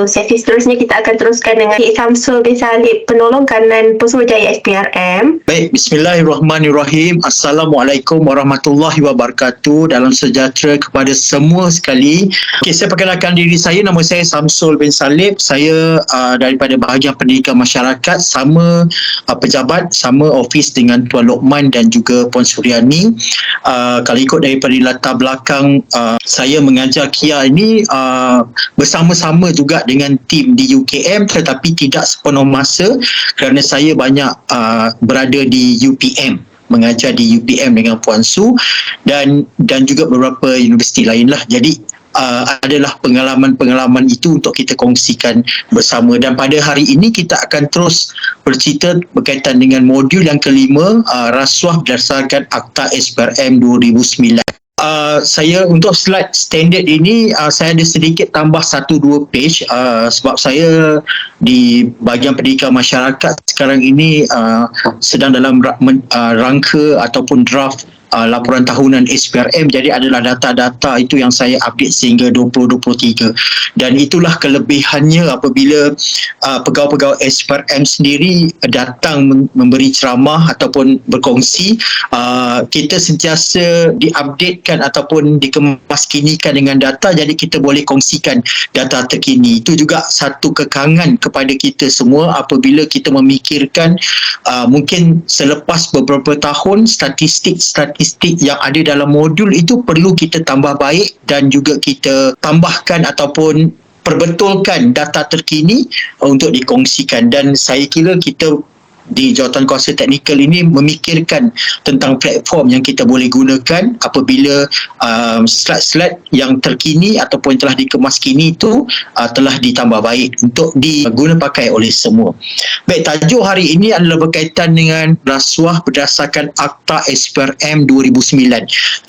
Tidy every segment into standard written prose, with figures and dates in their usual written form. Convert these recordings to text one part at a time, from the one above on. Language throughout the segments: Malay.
sesi seterusnya kita akan teruskan dengan Cik Samsul bin Salib, penolong kanan Pesuruhjaya SPRM. Baik, bismillahirrahmanirrahim. Assalamualaikum warahmatullahi wabarakatuh. Dalam sejahtera kepada semua sekali. Okay, saya perkenalkan diri saya. Nama saya Samsul bin Salib. Saya daripada bahagian pendidikan masyarakat, sama pejabat, sama ofis dengan Tuan Lokman dan juga Puan Suryani. Kalau ikut daripada latar belakang saya mengajar KIA ini bersama-sama juga dengan tim di UKM, tetapi tidak sepenuh masa kerana saya banyak berada di UPM, mengajar di UPM dengan Puan Su dan juga beberapa universiti lain lah. Jadi adalah pengalaman-pengalaman itu untuk kita kongsikan bersama, dan pada hari ini kita akan terus bercerita berkaitan dengan modul yang kelima, rasuah berdasarkan Akta SPRM 2009. Saya untuk slide standard ini saya ada sedikit tambah 1-2 page sebab saya di bahagian pendidikan masyarakat sekarang ini sedang dalam rangka ataupun draft laporan tahunan SPRM. Jadi adalah data-data itu yang saya update sehingga 2023, dan itulah kelebihannya apabila pegawai-pegawai SPRM sendiri datang memberi ceramah ataupun berkongsi. Kita sentiasa diupdatekan ataupun dikemaskinikan dengan data, jadi kita boleh kongsikan data terkini. Itu juga satu kekangan kepada kita semua apabila kita memikirkan mungkin selepas beberapa tahun statistik yang ada dalam modul itu perlu kita tambah baik dan juga kita tambahkan ataupun perbetulkan data terkini untuk dikongsikan. Dan saya kira kita di Jawatankuasa Teknikal ini memikirkan tentang platform yang kita boleh gunakan apabila slide-slide yang terkini ataupun telah dikemaskini itu telah ditambah baik untuk diguna pakai oleh semua. Baik, tajuk hari ini adalah berkaitan dengan rasuah berdasarkan Akta SPRM 2009.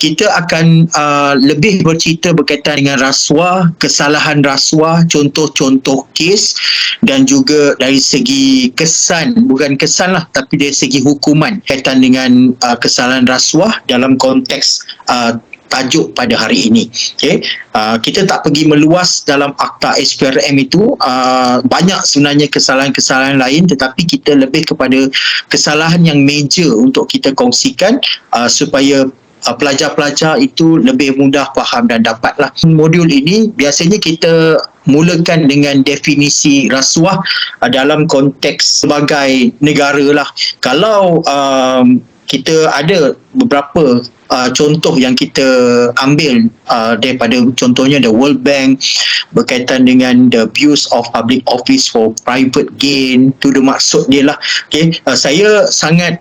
Kita akan lebih bercerita berkaitan dengan rasuah, kesalahan rasuah, contoh-contoh kes, dan juga dari segi kesan, bukan kesan lah, tapi dari segi hukuman kaitan dengan kesalahan rasuah dalam konteks tajuk pada hari ini. Okay. Kita tak pergi meluas dalam Akta SPRM itu, banyak sebenarnya kesalahan-kesalahan lain, tetapi kita lebih kepada kesalahan yang major untuk kita kongsikan supaya pelajar-pelajar itu lebih mudah faham dan dapatlah. Modul ini biasanya kita mulakan dengan definisi rasuah dalam konteks sebagai negara lah. Kalau kita ada beberapa contoh yang kita ambil daripada contohnya the World Bank berkaitan dengan the abuse of public office for private gain, tu the maksud dia lah. Okay. Saya sangat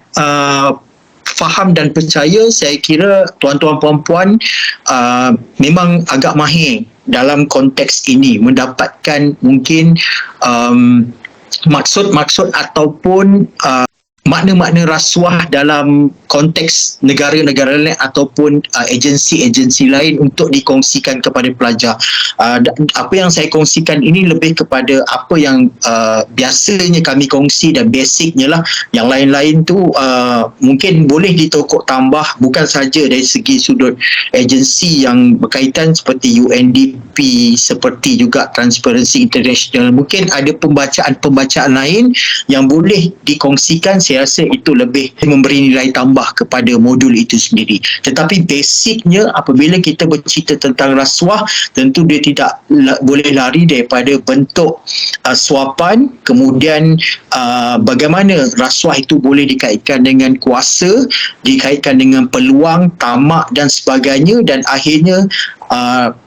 faham dan percaya, saya kira tuan-tuan puan-puan memang agak mahir dalam konteks ini mendapatkan mungkin maksud-maksud ataupun makna-makna rasuah dalam konteks negara-negara lain ataupun agensi-agensi lain untuk dikongsikan kepada pelajar. Apa yang saya kongsikan ini lebih kepada apa yang biasanya kami kongsi dan basicnya lah. Yang lain-lain tu mungkin boleh ditokok tambah, bukan saja dari segi sudut agensi yang berkaitan seperti UNDP, seperti juga Transparency International. Mungkin ada pembacaan-pembacaan lain yang boleh dikongsikan. Saya rasa itu lebih memberi nilai tambah kepada modul itu sendiri. Tetapi basicnya apabila kita bercerita tentang rasuah, tentu dia tidak boleh lari daripada bentuk suapan, kemudian bagaimana rasuah itu boleh dikaitkan dengan kuasa, dikaitkan dengan peluang, tamak dan sebagainya, dan akhirnya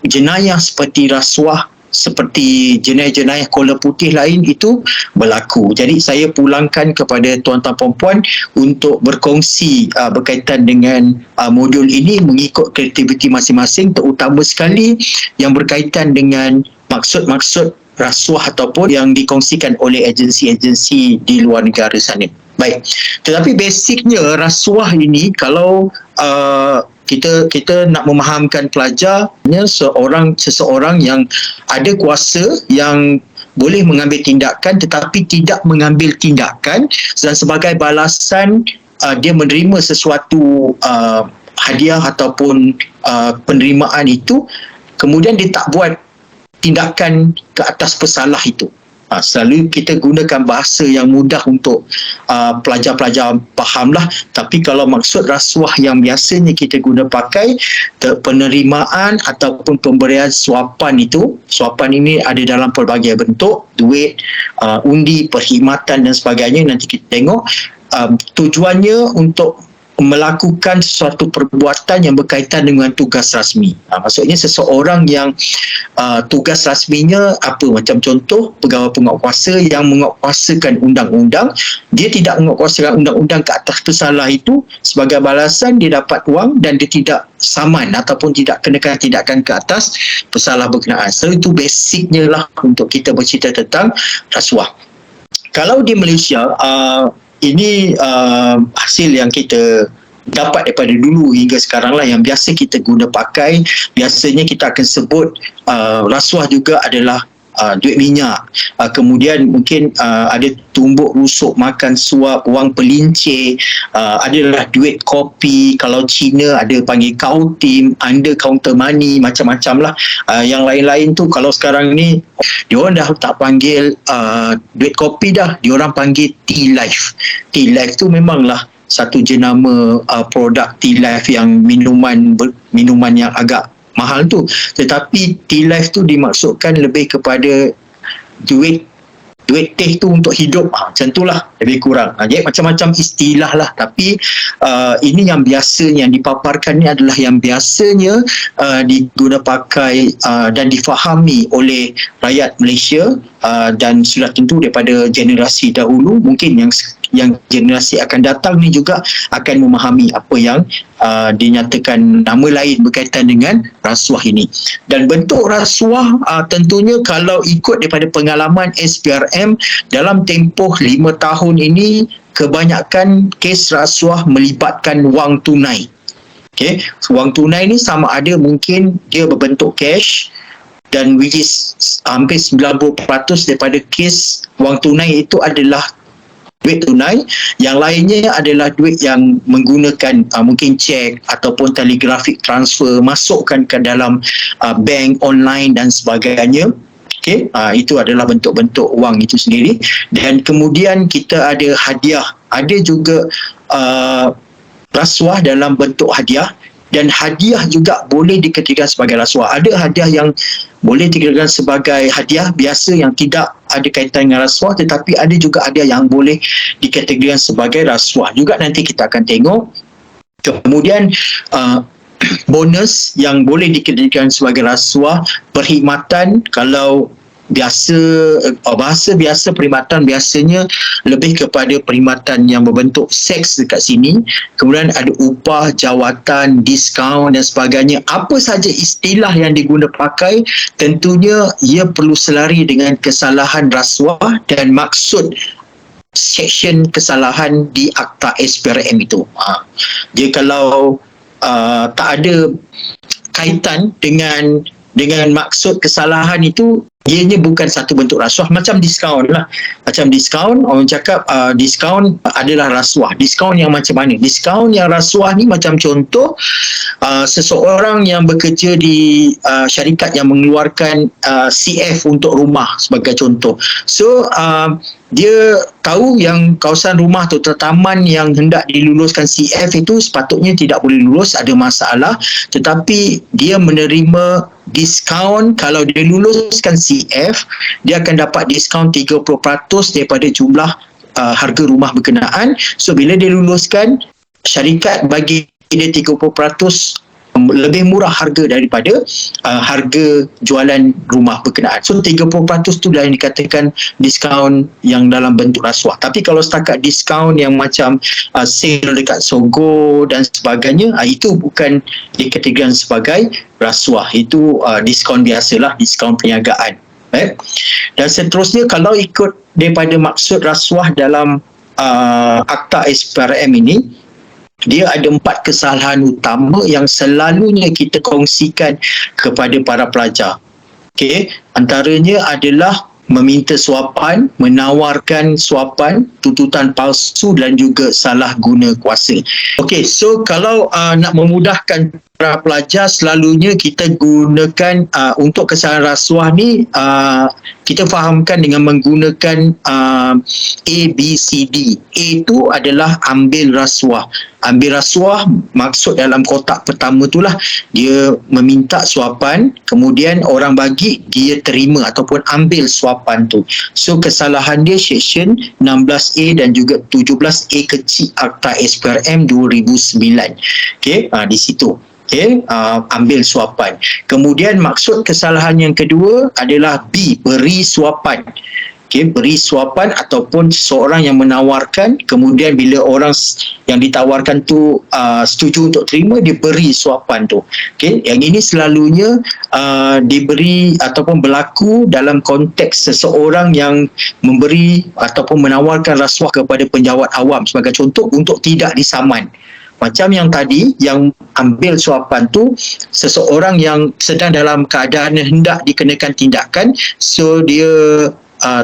jenayah seperti rasuah, seperti jenayah-jenayah kola putih lain itu berlaku. Jadi saya pulangkan kepada tuan-tuan puan-puan untuk berkongsi berkaitan dengan modul ini mengikut kreativiti masing-masing, terutama sekali yang berkaitan dengan maksud-maksud rasuah ataupun yang dikongsikan oleh agensi-agensi di luar negara sana. Baik, tetapi basicnya rasuah ini kalau kita nak memahamkan pelajarnya, seseorang yang ada kuasa yang boleh mengambil tindakan tetapi tidak mengambil tindakan, dan sebagai balasan dia menerima sesuatu hadiah ataupun penerimaan itu, kemudian dia tindakan ke atas pesalah itu. Selalu kita gunakan bahasa yang mudah untuk pelajar-pelajar fahamlah, tapi kalau maksud rasuah yang biasanya kita guna pakai penerimaan ataupun pemberian suapan itu, suapan ini ada dalam pelbagai bentuk, duit, undi, perkhidmatan dan sebagainya. Nanti kita tengok tujuannya untuk melakukan sesuatu perbuatan yang berkaitan dengan tugas rasmi. Maksudnya seseorang yang tugas rasminya apa, macam contoh pegawai penguatkuasa yang menguatkuasakan undang-undang, dia tidak menguatkuasakan undang-undang ke atas pesalah itu, sebagai balasan dia dapat wang dan dia tidak saman ataupun tidak kenakan tindakan ke atas pesalah berkenaan. So itu basicnya lah untuk kita bercerita tentang rasuah. Kalau di Malaysia, ini hasil yang kita dapat daripada dulu hingga sekarang lah, yang biasa kita guna pakai. Biasanya kita akan sebut rasuah juga adalah duit minyak, kemudian mungkin ada tumbuk rusuk, makan suap, wang pelincir, adalah duit kopi. Kalau Cina ada panggil kautim, under counter money, macam-macam lah. Yang lain-lain tu kalau sekarang ni diorang dah tak panggil duit kopi dah, diorang panggil T-Life. T-Life tu memanglah satu jenama produk T-Life yang minuman yang agak mahal tu, tetapi T-Life tu dimaksudkan lebih kepada duit teh tu untuk hidup, macam tu lah lebih kurang. Jadi macam-macam istilah lah, tapi ini yang biasanya yang dipaparkan ni adalah yang biasanya diguna pakai dan difahami oleh rakyat Malaysia, dan sudah tentu daripada generasi dahulu. Mungkin yang generasi akan datang ni juga akan memahami apa yang dinyatakan nama lain berkaitan dengan rasuah ini. Dan bentuk rasuah tentunya kalau ikut daripada pengalaman SPRM dalam tempoh 5 tahun ini, kebanyakan kes rasuah melibatkan wang tunai. Okay, wang tunai ni sama ada mungkin dia berbentuk cash, dan which is hampir 90% daripada kes wang tunai itu adalah duit tunai. Yang lainnya adalah duit yang menggunakan mungkin cek ataupun telegraphic transfer, masukkan ke dalam bank online dan sebagainya. Okay, itu adalah bentuk-bentuk wang itu sendiri. Dan kemudian kita ada hadiah, ada juga rasuah dalam bentuk hadiah, dan hadiah juga boleh dikategorikan sebagai rasuah. Ada hadiah yang boleh dikategorikan sebagai hadiah biasa yang tidak ada kaitan dengan rasuah, tetapi ada juga hadiah yang boleh dikategorikan sebagai rasuah juga, nanti kita akan tengok. Kemudian bonus yang boleh dikategorikan sebagai rasuah, perkhidmatan. Kalau bahasa biasa perkhidmatan biasanya lebih kepada perkhidmatan yang berbentuk seks dekat sini. Kemudian ada upah, jawatan, diskaun dan sebagainya. Apa saja istilah yang diguna pakai, tentunya ia perlu selari dengan kesalahan rasuah dan maksud seksyen kesalahan di Akta SPRM itu. Dia kalau tak ada kaitan dengan maksud kesalahan itu, ianya bukan satu bentuk rasuah. Macam diskaun lah. Macam diskaun, orang cakap diskaun adalah rasuah. Diskaun yang macam mana? Diskaun yang rasuah ni macam contoh, seseorang yang bekerja di syarikat yang mengeluarkan CF untuk rumah sebagai contoh. So dia tahu yang kawasan rumah atau taman yang hendak diluluskan CF itu sepatutnya tidak boleh lulus, ada masalah, tetapi dia menerima diskaun. Kalau dia luluskan CF, dia akan dapat diskaun 30% daripada jumlah harga rumah berkenaan. So bila dia luluskan, syarikat bagi dia 30% lebih murah harga daripada harga jualan rumah berkenaan. So 30% tu dah yang dikatakan diskaun yang dalam bentuk rasuah. Tapi kalau setakat diskaun yang macam sale dekat Sogo dan sebagainya, itu bukan dikategorikan sebagai rasuah. Itu diskaun biasalah, diskaun perniagaan. Dan seterusnya, kalau ikut daripada maksud rasuah dalam Akta SPRM ini, dia ada 4 kesalahan utama yang selalunya kita kongsikan kepada para pelajar. Okey, antaranya adalah meminta suapan, menawarkan suapan, tuntutan palsu dan juga salah guna kuasa. Okey, so kalau nak memudahkan para pelajar selalunya kita gunakan untuk kesalahan rasuah ni kita fahamkan dengan menggunakan A, B, C, D. A itu adalah ambil rasuah. Ambil rasuah maksud dalam kotak pertama itulah dia meminta suapan, kemudian orang bagi, dia terima ataupun ambil suapan tu. So kesalahan dia section 16A dan juga 17A kecil Akta SPRM 2009. Okey, di situ. Ambil suapan. Kemudian maksud kesalahan yang kedua adalah B, beri suapan. Beri suapan ataupun seseorang yang menawarkan, kemudian bila orang yang ditawarkan tu setuju untuk terima, dia beri suapan tu. Yang ini selalunya diberi ataupun berlaku dalam konteks seseorang yang memberi ataupun menawarkan rasuah kepada penjawat awam, sebagai contoh untuk tidak disaman. Macam yang tadi, yang ambil suapan tu seseorang yang sedang dalam keadaan hendak dikenakan tindakan, so dia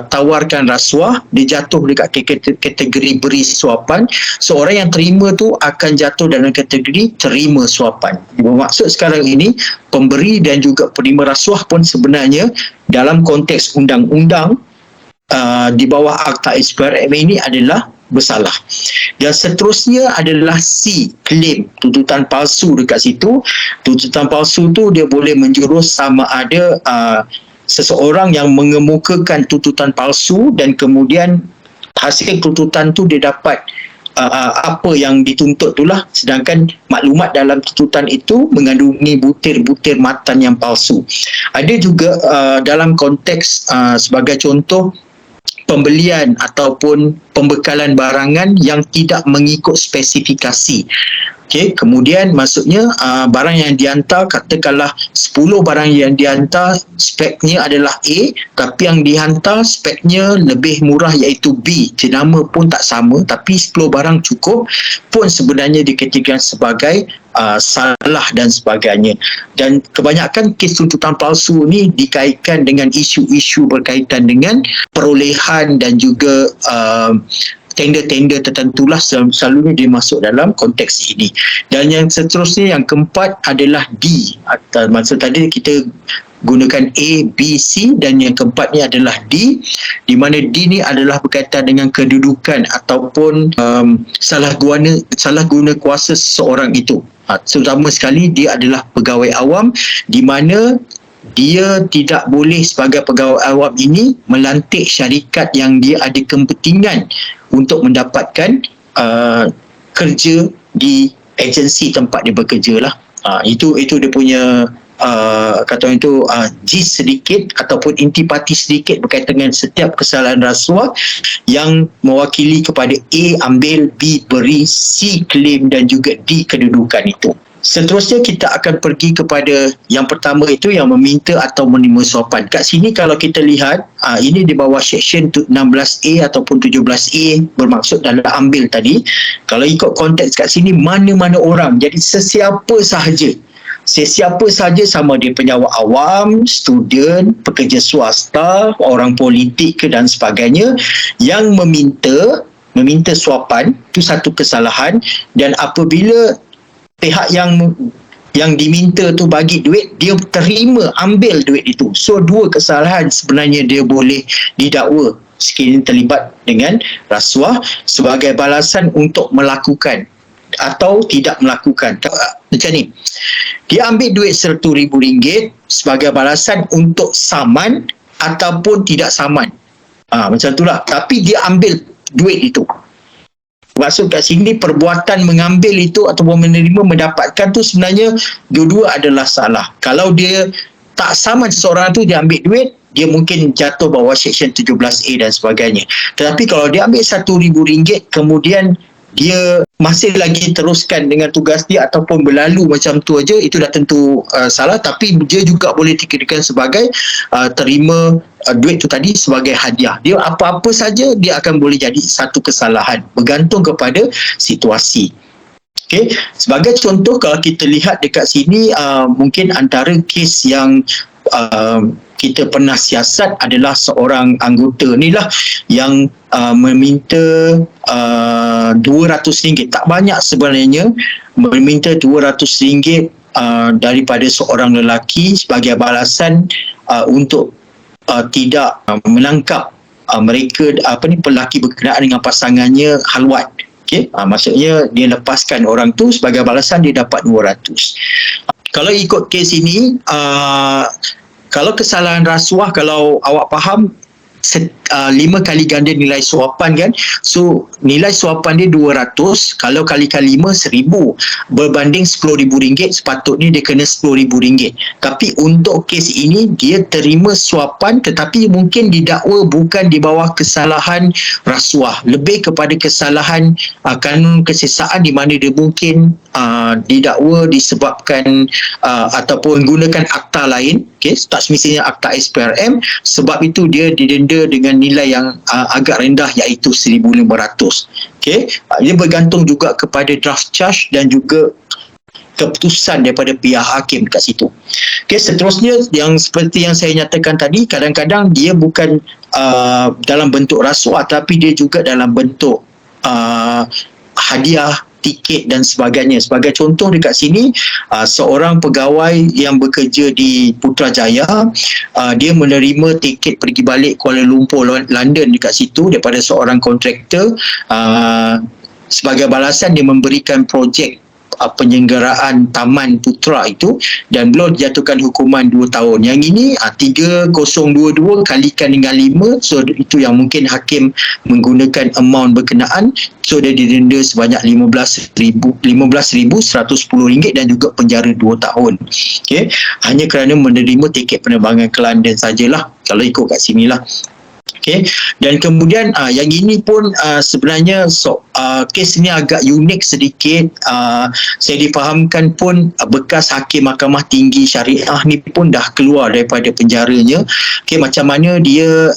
tawarkan rasuah, dia jatuh dekat kategori beri suapan. So orang yang terima tu akan jatuh dalam kategori terima suapan. Bermaksud sekarang ini pemberi dan juga penerima rasuah pun sebenarnya dalam konteks undang-undang di bawah Akta SPRM ini adalah bersalah. Dan seterusnya adalah C, claim, tuntutan palsu dekat situ. Tuntutan palsu tu dia boleh menjurus sama ada seseorang yang mengemukakan tuntutan palsu dan kemudian hasil tuntutan tu dia dapat apa yang dituntut itulah, sedangkan maklumat dalam tuntutan itu mengandungi butir-butir matan yang palsu. Ada juga dalam konteks sebagai contoh pembelian ataupun pembekalan barangan yang tidak mengikut spesifikasi. Kemudian maksudnya barang yang dihantar, katakanlah 10 barang yang dihantar speknya adalah A, tapi yang dihantar speknya lebih murah iaitu B. Jenama pun tak sama, tapi 10 barang cukup, pun sebenarnya dikategorikan sebagai salah dan sebagainya. Dan kebanyakan kes tuntutan palsu ni dikaitkan dengan isu-isu berkaitan dengan perolehan dan juga tender-tender tertentulah selalunya dia masuk dalam konteks ini. Dan yang seterusnya, yang keempat adalah D. Maksud tadi kita gunakan A, B, C, dan yang keempat ni adalah D, di mana D ni adalah berkaitan dengan kedudukan ataupun salah guna kuasa seseorang itu. Terutama sekali dia adalah pegawai awam, di mana dia tidak boleh sebagai pegawai awam ini melantik syarikat yang dia ada kepentingan untuk mendapatkan kerja di agensi tempat dia bekerja lah. Itu dia punya kata orang itu jis sedikit ataupun intipati sedikit berkaitan dengan setiap kesalahan rasuah yang mewakili kepada A ambil, B beri, C claim dan juga D kedudukan itu. Seterusnya kita akan pergi kepada yang pertama itu, yang meminta atau menerima suapan. Kat sini kalau kita lihat ini di bawah section 16A ataupun 17A, bermaksud dalam ambil tadi. Kalau ikut konteks kat sini, mana-mana orang, jadi sesiapa sahaja sama dia penjawat awam, student, pekerja swasta, orang politik ke dan sebagainya, yang meminta suapan, itu satu kesalahan. Dan apabila pihak yang diminta tu bagi duit, dia terima ambil duit itu, so dua kesalahan sebenarnya dia boleh didakwa sekiranya terlibat dengan rasuah sebagai balasan untuk melakukan atau tidak melakukan. Macam ni, dia ambil duit RM100,000 sebagai balasan untuk saman ataupun tidak saman, macam itulah, tapi dia ambil duit itu. Maksud kat sini perbuatan mengambil itu ataupun menerima, mendapatkan tu sebenarnya dua-dua adalah salah. Kalau dia tak saman seseorang tu, dia ambil duit, dia mungkin jatuh bawah section 17A dan sebagainya. Tetapi kalau dia ambil RM1,000 kemudian dia masih lagi teruskan dengan tugas dia ataupun berlalu macam tu aja, itu dah tentu salah. Tapi dia juga boleh dikirakan sebagai terima duit tu tadi sebagai hadiah. Dia apa-apa saja dia akan boleh jadi satu kesalahan, bergantung kepada situasi. Sebagai contoh, kalau kita lihat dekat sini, mungkin antara kes yang kita pernah siasat adalah seorang anggota ni lah yang meminta RM200, tak banyak sebenarnya, meminta RM200 daripada seorang lelaki sebagai balasan untuk tidak menangkap mereka pelaki berkenaan dengan pasangannya halwat. Okey, maksudnya dia lepaskan orang tu, sebagai balasan dia dapat 200. Kalau ikut kes ini, kalau kesalahan rasuah, kalau awak faham, 5 kali ganda nilai suapan kan, so nilai suapan dia 200, kalau kali-kali 5 1000, berbanding RM10,000, sepatutnya dia kena RM10,000. Tapi untuk kes ini dia terima suapan, tetapi mungkin didakwa bukan di bawah kesalahan rasuah, lebih kepada kesalahan kanun kesesaan, di mana dia mungkin didakwa disebabkan ataupun menggunakan akta lain, tak semestinya akta SPRM, sebab itu dia didenda dengan nilai yang agak rendah, iaitu RM1,500. Ia bergantung juga kepada draft charge dan juga keputusan daripada pihak hakim kat situ. Seterusnya, yang seperti yang saya nyatakan tadi, kadang-kadang dia bukan dalam bentuk rasuah, tapi dia juga dalam bentuk hadiah, tiket dan sebagainya. Sebagai contoh dekat sini, seorang pegawai yang bekerja di Putrajaya, dia menerima tiket pergi balik Kuala Lumpur, London dekat situ daripada seorang kontraktor. Sebagai balasan dia memberikan projek penyelenggaraan Taman Putra itu, dan beliau dijatuhkan hukuman 2 tahun. Yang ini 3022 kalikan dengan 5, so itu yang mungkin hakim menggunakan amount berkenaan, so dia didenda sebanyak RM15,110 dan juga penjara 2 tahun. Hanya kerana menerima tiket penerbangan ke London sajalah, kalau ikut kat sinilah. Dan kemudian yang ini pun sebenarnya kes ini agak unik sedikit. Saya difahamkan pun bekas hakim Mahkamah Tinggi Syariah ni pun dah keluar daripada penjaranya. Macam mana dia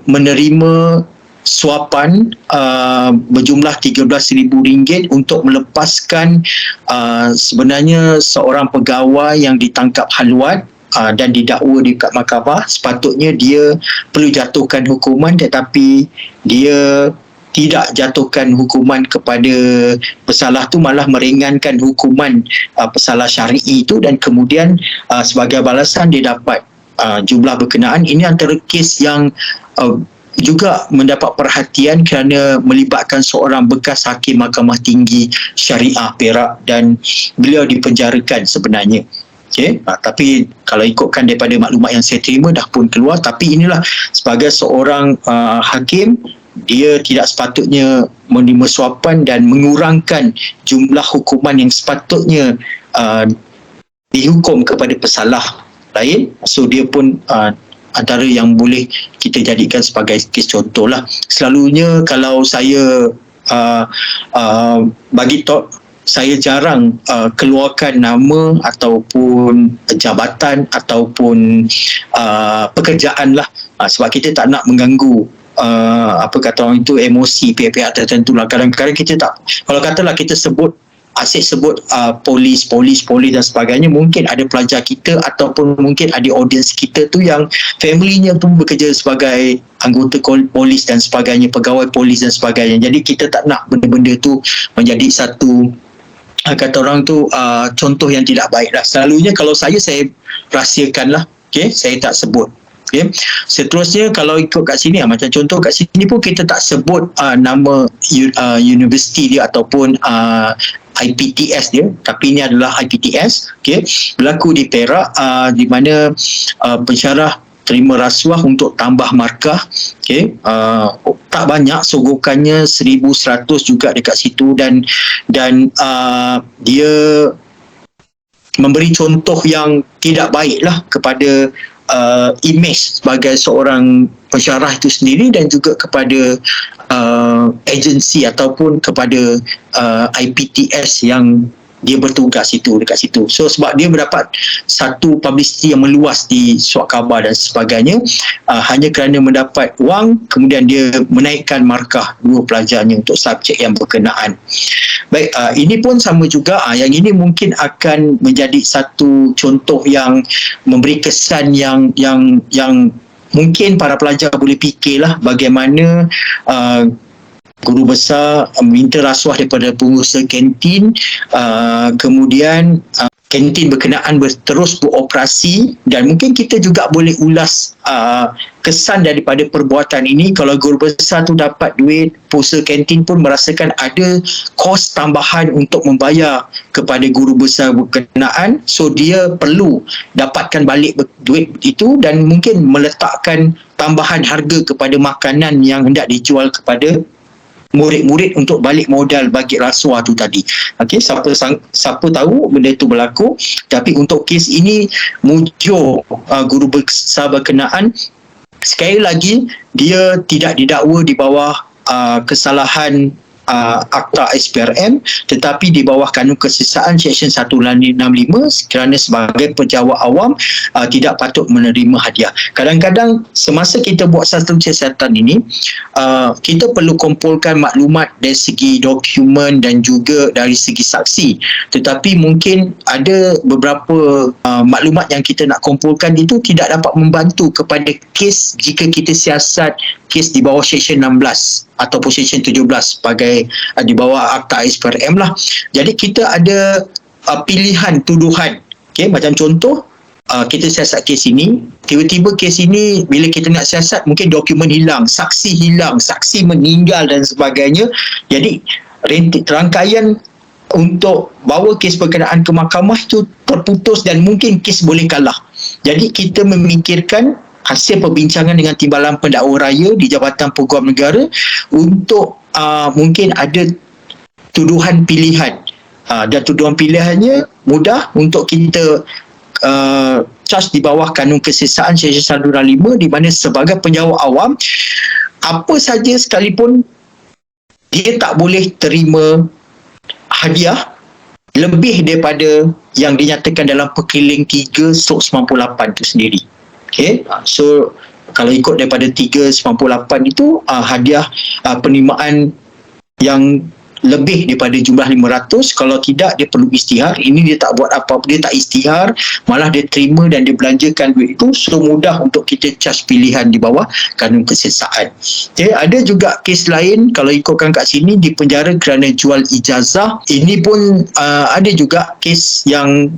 menerima suapan berjumlah RM13,000 untuk melepaskan sebenarnya seorang pegawai yang ditangkap halwat dan didakwa dekat mahkamah. Sepatutnya dia perlu jatuhkan hukuman, tetapi dia tidak jatuhkan hukuman kepada pesalah tu, malah meringankan hukuman pesalah syar'i itu, dan kemudian sebagai balasan dia dapat jumlah berkenaan. Ini antara kes yang juga mendapat perhatian kerana melibatkan seorang bekas hakim Mahkamah Tinggi Syariah Perak, dan beliau dipenjarakan sebenarnya. Tapi kalau ikutkan daripada maklumat yang saya terima, dah pun keluar. Tapi inilah, sebagai seorang hakim, dia tidak sepatutnya menerima suapan dan mengurangkan jumlah hukuman yang sepatutnya dihukum kepada pesalah lain. So dia pun antara yang boleh kita jadikan sebagai kes contoh lah. Selalunya kalau saya bagi saya jarang keluarkan nama ataupun jabatan ataupun pekerjaan lah, sebab kita tak nak mengganggu apa kata orang itu, emosi pihak-pihak tertentu lah. Kadang-kadang kita tak, kalau katalah kita sebut, asyik sebut polis dan sebagainya, mungkin ada pelajar kita ataupun mungkin ada audiens kita tu yang familynya pun bekerja sebagai anggota polis dan sebagainya, pegawai polis dan sebagainya. Jadi kita tak nak benda-benda tu menjadi satu, kata orang tu, contoh yang tidak baik lah. Selalunya kalau saya rahsiakan lah, saya tak sebut. Seterusnya, kalau ikut kat sini, macam contoh kat sini pun kita tak sebut nama universiti dia ataupun IPTS dia, tapi ini adalah IPTS. Berlaku di Perak, di mana pensyarah terima rasuah untuk tambah markah. Tak banyak, sogokannya 1,100 juga dekat situ, dan dia memberi contoh yang tidak baik lah kepada image sebagai seorang pensyarah itu sendiri, dan juga kepada agensi ataupun kepada IPTS yang dia bertugas itu dekat situ. So sebab dia mendapat satu publicity yang meluas di surat khabar dan sebagainya, hanya kerana mendapat wang, kemudian dia menaikkan markah 2 pelajarnya untuk subjek yang berkenaan. Baik, ini pun sama juga. Yang ini mungkin akan menjadi satu contoh yang memberi kesan yang mungkin para pelajar boleh fikirlah bagaimana guru besar minta rasuah daripada pengusaha kantin, kemudian kantin berkenaan terus beroperasi, dan mungkin kita juga boleh ulas kesan daripada perbuatan ini. Kalau guru besar tu dapat duit, pengusaha kantin pun merasakan ada kos tambahan untuk membayar kepada guru besar berkenaan, so dia perlu dapatkan balik duit itu dan mungkin meletakkan tambahan harga kepada makanan yang hendak dijual kepada murid-murid untuk balik modal bagi rasuah tu tadi. Okey, siapa tahu benda itu berlaku. Tapi untuk kes ini, mujur guru besar berkenaan, sekali lagi dia tidak didakwa di bawah kesalahan Akta SPRM, tetapi di bawah Kanun Kesesaan Seksyen 165 kerana sebagai pejabat awam tidak patut menerima hadiah. Kadang-kadang semasa kita buat satu siasatan ini, kita perlu kumpulkan maklumat dari segi dokumen dan juga dari segi saksi, tetapi mungkin ada beberapa maklumat yang kita nak kumpulkan itu tidak dapat membantu kepada kes jika kita siasat kes di bawah Seksyen 16 ataupun Seksyen 17 sebagai di bawah Akta SPRM lah. Jadi kita ada pilihan tuduhan. Okay, macam contoh, kita siasat kes ini, tiba-tiba kes ini bila kita nak siasat mungkin dokumen hilang, saksi meninggal dan sebagainya. Jadi rangkaian untuk bawa kes berkenaan ke mahkamah itu terputus dan mungkin kes boleh kalah. Jadi kita memikirkan hasil perbincangan dengan Timbalan Pendakwa Raya di Jabatan Peguam Negara untuk mungkin ada tuduhan pilihan, dan tuduhan pilihannya mudah untuk kita charge di bawah Kanun Kesesaan Seksyen 165, di mana sebagai penjawat awam, apa saja sekalipun dia tak boleh terima hadiah lebih daripada yang dinyatakan dalam Perkiling 3/98 itu sendiri. Okay, so kalau ikut daripada 398 itu hadiah penerimaan yang lebih daripada jumlah 500. Kalau tidak, dia perlu isytihar. Ini dia tak buat apa-apa, dia tak isytihar, malah dia terima dan dia belanjakan duit itu. So mudah untuk kita charge pilihan di bawah Kanun Kesesaan. Okay, ada juga kes lain, kalau ikutkan kat sini, dipenjara kerana jual ijazah. Ini pun ada juga kes yang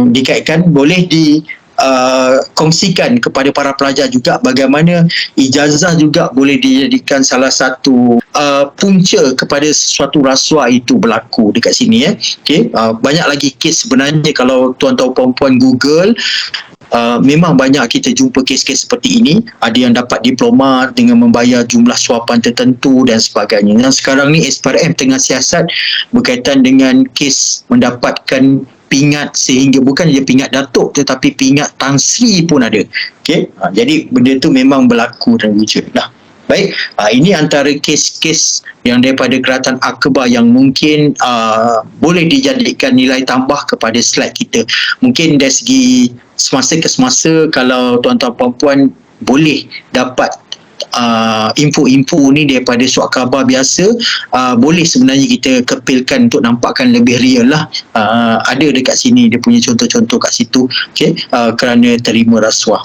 dikaitkan, boleh kongsikan kepada para pelajar juga bagaimana ijazah juga boleh dijadikan salah satu punca kepada sesuatu rasuah itu berlaku dekat sini. Okay. Banyak lagi kes sebenarnya. Kalau tuan-tuan puan-puan Google, memang banyak kita jumpa kes-kes seperti ini. Ada yang dapat diploma dengan membayar jumlah suapan tertentu dan sebagainya. Dan sekarang ni SPRM tengah siasat berkaitan dengan kes mendapatkan pingat, sehingga bukan dia pingat datuk tetapi pingat Tan Sri pun ada. Okay? Jadi benda tu memang berlaku dan wujud. Baik, ini antara kes-kes yang daripada Kerajaan Akbar yang mungkin boleh dijadikan nilai tambah kepada slide kita. Mungkin dari segi semasa ke semasa, kalau tuan-tuan puan-puan boleh dapat info-info ni daripada surat khabar biasa, boleh sebenarnya kita kepilkan untuk nampakkan lebih real lah. Ada dekat sini dia punya contoh-contoh kat situ. Okay? Kerana terima rasuah.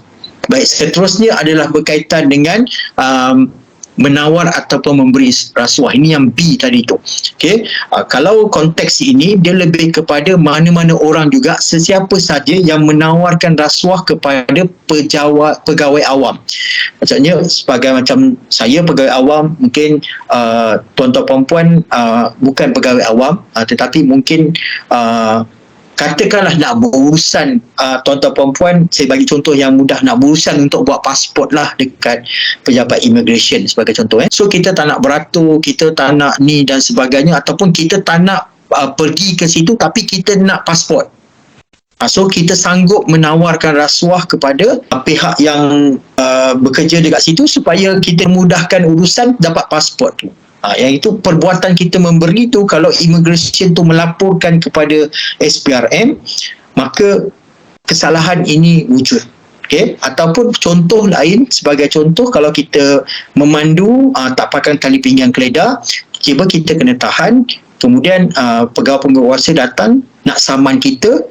Baik, seterusnya adalah berkaitan dengan menawar ataupun memberi rasuah. Ini yang B tadi tu. Okay? Kalau konteks ini, dia lebih kepada mana-mana orang juga, sesiapa saja yang menawarkan rasuah kepada pegawai awam. Maksudnya sebagai macam saya pegawai awam, mungkin tuan-tuan puan-puan bukan pegawai awam, tetapi mungkin katakanlah nak berurusan, tuan-tuan puan-puan, saya bagi contoh yang mudah, nak berurusan untuk buat pasport lah dekat pejabat immigration sebagai contoh. So kita tak nak beratur, kita tak nak ni dan sebagainya, ataupun kita tak nak pergi ke situ tapi kita nak pasport. So kita sanggup menawarkan rasuah kepada pihak yang bekerja dekat situ supaya kita mudahkan urusan dapat pasport tu. Yang itu perbuatan kita memberi tu, kalau immigration tu melaporkan kepada SPRM, maka kesalahan ini wujud. Okay? Ataupun contoh lain, sebagai contoh, kalau kita memandu tak pakai tali pinggang keledar, tiba kita kena tahan, kemudian pegawai penguasa datang nak saman kita,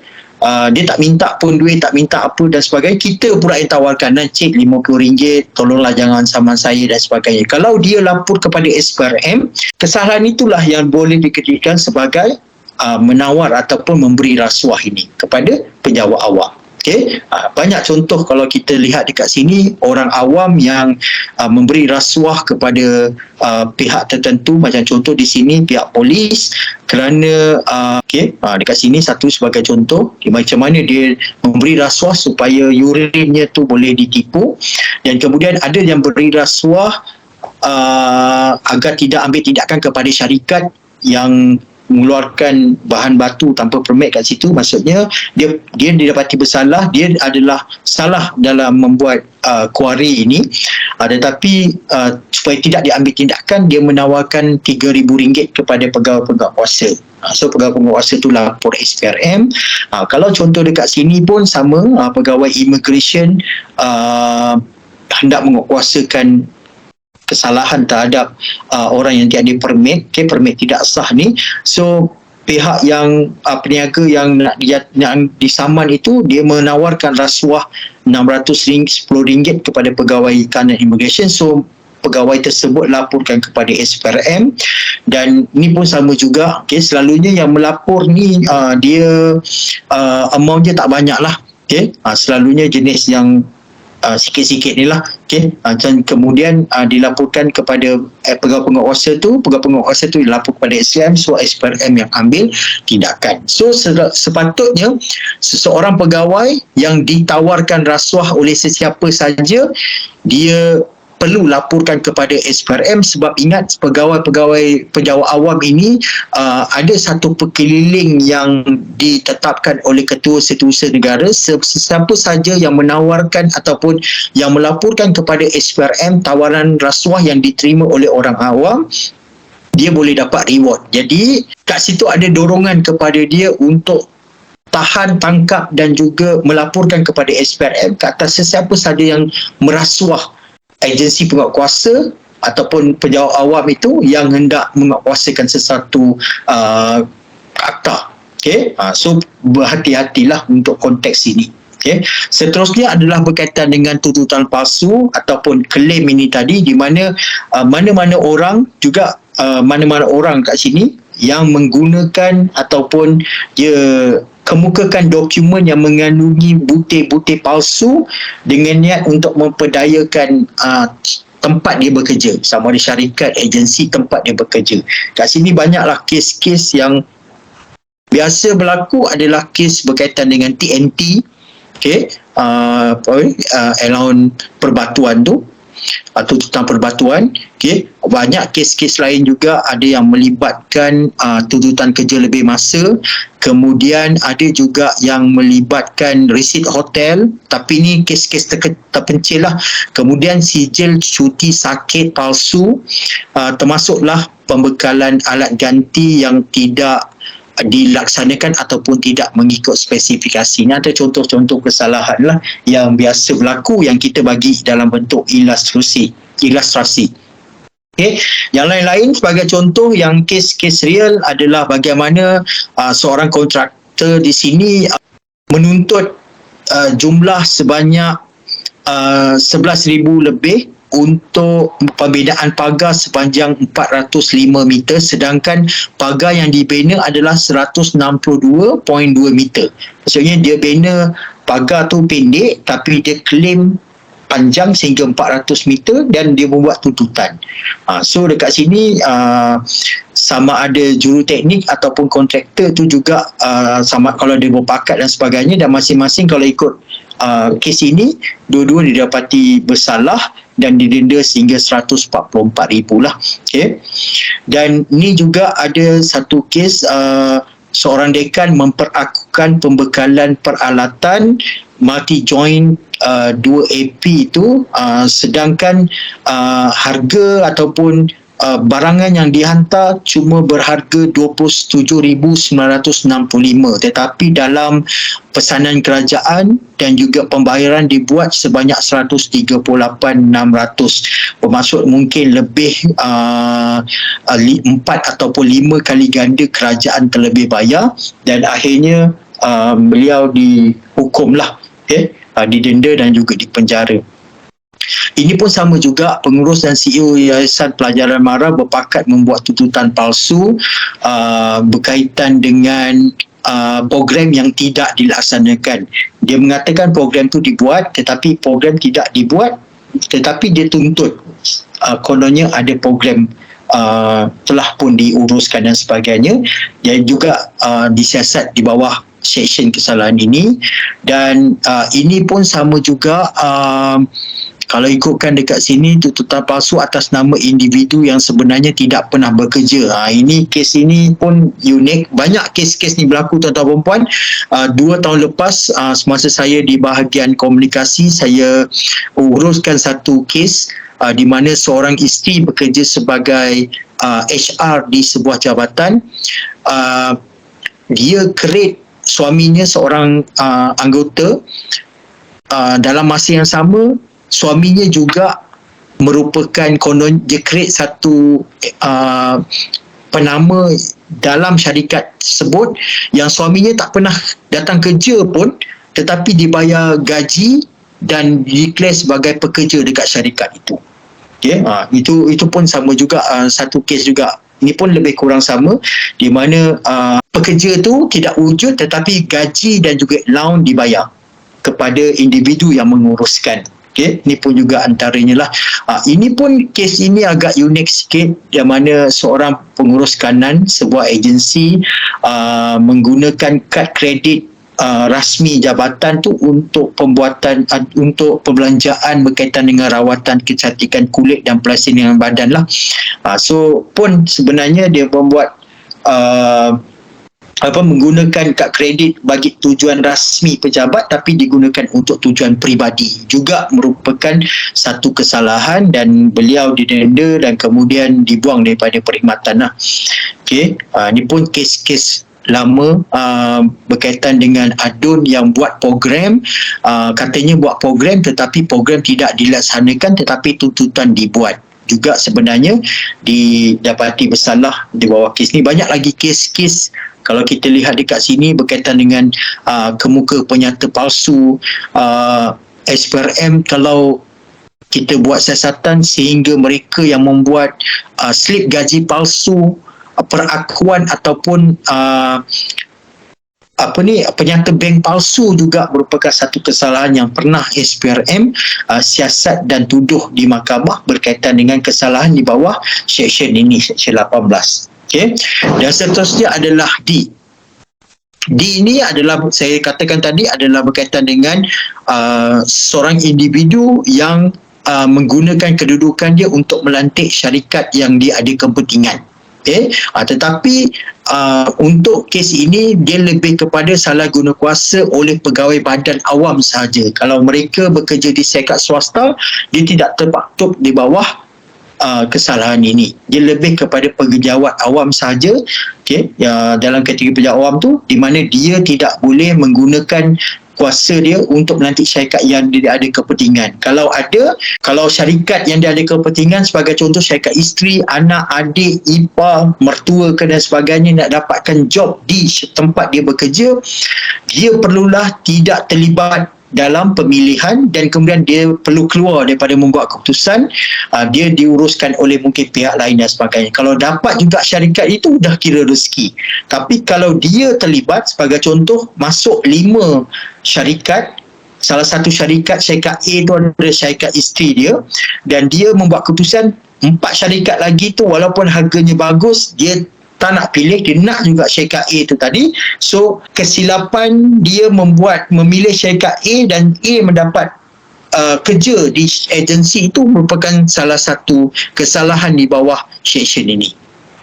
dia tak minta pun duit, tak minta apa dan sebagainya, kita pula yang tawarkan, cik RM50, tolonglah jangan saman saya dan sebagainya. Kalau dia lapor kepada SPRM, kesalahan itulah yang boleh dikenakan sebagai menawar ataupun memberi rasuah ini kepada pejabat awam. Okay? Banyak contoh kalau kita lihat dekat sini, orang awam yang memberi rasuah kepada pihak tertentu, macam contoh di sini pihak polis, kerana dekat sini satu sebagai contoh macam mana dia memberi rasuah supaya urinnya tu boleh ditipu, dan kemudian ada yang beri rasuah agar tidak ambil tindakan kepada syarikat yang mengeluarkan bahan batu tanpa permit kat situ. Maksudnya dia didapati bersalah, dia adalah salah dalam membuat kuari ini, tetapi supaya tidak diambil tindakan, dia menawarkan RM3,000 kepada pegawai-pegawai kuasa. So pegawai-pegawai kuasa tu lapor SPRM. Kalau contoh dekat sini pun sama, pegawai immigration hendak menguatkuasakan kesalahan terhadap orang yang tiada permit, permit tidak sah ni. So pihak yang peniaga yang nak disaman itu, dia menawarkan rasuah RM600, RM10 kepada pegawai kanan immigration. So pegawai tersebut laporkan kepada SPRM, dan ni pun sama juga. Selalunya yang melapor ni dia amount dia tak banyak lah. Selalunya jenis yang sikit-sikit ni lah. Dan kemudian dilaporkan kepada pegawai penguasa tu, dilapor kepada SPRM, so SPRM yang ambil tindakan. So sepatutnya seseorang pegawai yang ditawarkan rasuah oleh sesiapa saja, dia perlu laporkan kepada SPRM, sebab ingat pegawai pejabat awam ini ada satu perkeliling yang ditetapkan oleh Ketua Setiausaha Negara. Sesiapa saja yang menawarkan ataupun yang melaporkan kepada SPRM tawaran rasuah yang diterima oleh orang awam, dia boleh dapat reward. Jadi kat situ ada dorongan kepada dia untuk tahan, tangkap dan juga melaporkan kepada SPRM ke atas sesiapa saja yang merasuah agensi penguatkuasa ataupun pejabat awam itu yang hendak menguatkuasakan sesuatu akta. So berhati-hatilah untuk konteks ini. Seterusnya adalah berkaitan dengan tuntutan palsu ataupun klaim ini tadi, di mana mana-mana orang juga mana-mana orang kat sini yang menggunakan ataupun dia kemukakan dokumen yang mengandungi butir-butir palsu dengan niat untuk memperdayakan tempat dia bekerja, sama ada syarikat, agensi tempat dia bekerja. Kat sini banyaklah kes-kes yang biasa berlaku, adalah kes berkaitan dengan TNT, allowance perbatuan tu, atau tuntutan perbatuan. Banyak kes-kes lain juga, ada yang melibatkan tuntutan kerja lebih masa, kemudian ada juga yang melibatkan resit hotel, tapi ni kes-kes terpencil lah. Kemudian sijil cuti sakit palsu, termasuklah pembekalan alat ganti yang tidak dilaksanakan ataupun tidak mengikut spesifikasi. Ini ada contoh-contoh kesalahan lah yang biasa berlaku, yang kita bagi dalam bentuk ilustrasi. Yang lain-lain sebagai contoh, yang kes-kes real adalah bagaimana seorang kontraktor di sini menuntut jumlah sebanyak 11,000 lebih untuk pembinaan pagar sepanjang 405 meter, sedangkan pagar yang dibina adalah 162.2 meter. Maksudnya dia bina pagar tu pendek, tapi dia claim panjang sehingga 400 meter dan dia membuat tuntutan. So dekat sini sama ada juruteknik ataupun kontraktor tu juga sama, kalau dia berpakat dan sebagainya, dan masing-masing kalau ikut kes ini, dua-dua didapati bersalah dan didenda sehingga 144,000 lah. Dan ni juga ada satu kes seorang dekan memperakukan pembekalan peralatan multi joint 2 AP itu, sedangkan harga ataupun barangan yang dihantar cuma berharga 27,965, tetapi dalam pesanan kerajaan dan juga pembayaran dibuat sebanyak 138,600, bermaksud mungkin lebih 4 ataupun 5 kali ganda kerajaan terlebih bayar, dan akhirnya beliau dihukumlah, didenda dan juga dipenjara. Ini pun sama juga, pengurus dan CEO Yayasan Pelajaran Mara berpakat membuat tuntutan palsu berkaitan dengan program yang tidak dilaksanakan. Dia mengatakan program tu dibuat tetapi program tidak dibuat, tetapi dia tuntut kononnya ada program telah pun diuruskan dan sebagainya. Dia juga disiasat di bawah seksyen kesalahan ini. Dan ini pun sama juga, kalau ikutkan dekat sini, tuntutan palsu atas nama individu yang sebenarnya tidak pernah bekerja. Ini kes ini pun unik. Banyak kes-kes ni berlaku, tuan-tuan dan puan. 2 tahun lepas, semasa saya di bahagian komunikasi, saya uruskan satu kes di mana seorang isteri bekerja sebagai HR di sebuah jabatan. Dia create suaminya seorang anggota. Dalam masa yang sama, suaminya juga merupakan konon dia create satu penama dalam syarikat tersebut yang suaminya tak pernah datang kerja pun, tetapi dibayar gaji dan declare sebagai pekerja dekat syarikat itu. Itu pun sama juga, satu kes juga. Ini pun lebih kurang sama, di mana pekerja tu tidak wujud tetapi gaji dan juga allowance dibayar kepada individu yang menguruskan. Ini pun juga antaranya lah. Ini pun kes ini agak unik sikit, di mana seorang pengurus kanan sebuah agensi menggunakan kad kredit rasmi jabatan tu untuk pembuatan, untuk perbelanjaan berkaitan dengan rawatan kecantikan kulit dan pelasinan badan lah. So pun sebenarnya dia membuat menggunakan kad kredit bagi tujuan rasmi pejabat tapi digunakan untuk tujuan peribadi, juga merupakan satu kesalahan dan beliau didenda dan kemudian dibuang daripada perkhidmatan lah. Ini pun kes-kes lama berkaitan dengan adun yang buat program, katanya buat program tetapi program tidak dilaksanakan tetapi tuntutan dibuat. Juga sebenarnya didapati bersalah di bawah kes ni. Banyak lagi kes-kes kalau kita lihat dekat sini berkaitan dengan kemuka penyata palsu, SPRM kalau kita buat siasatan sehingga mereka yang membuat slip gaji palsu, perakuan ataupun penyata bank palsu juga merupakan satu kesalahan yang pernah SPRM siasat dan tuduh di mahkamah berkaitan dengan kesalahan di bawah seksyen ini, seksyen 18. Dan seterusnya adalah D. D ini adalah, saya katakan tadi, adalah berkaitan dengan seorang individu yang menggunakan kedudukan dia untuk melantik syarikat yang dia ada kepentingan. Tetapi untuk kes ini dia lebih kepada salah guna kuasa oleh pegawai badan awam sahaja. Kalau mereka bekerja di syarikat swasta, dia tidak terpaktub di bawah kesalahan ini. Dia lebih kepada pegawai awam sahaja, dalam kategori pegawai awam tu, di mana dia tidak boleh menggunakan kuasa dia untuk melantik syarikat yang dia ada kepentingan. Kalau syarikat yang dia ada kepentingan, sebagai contoh syarikat isteri, anak, adik, ipar, mertua dan sebagainya, nak dapatkan job di tempat dia bekerja, dia perlulah tidak terlibat dalam pemilihan dan kemudian dia perlu keluar daripada membuat keputusan. Dia diuruskan oleh mungkin pihak lain dan sebagainya. Kalau dapat juga syarikat itu, dah kira rezeki. Tapi kalau dia terlibat, sebagai contoh, masuk 5 syarikat, salah satu syarikat A tu adalah syarikat isteri dia, dan dia membuat keputusan 4 syarikat lagi tu walaupun harganya bagus, dia tak nak pilih, dia nak juga syarikat A tu tadi. So kesilapan dia memilih syarikat A dan A mendapat kerja di agensi itu merupakan salah satu kesalahan di bawah seksyen ini.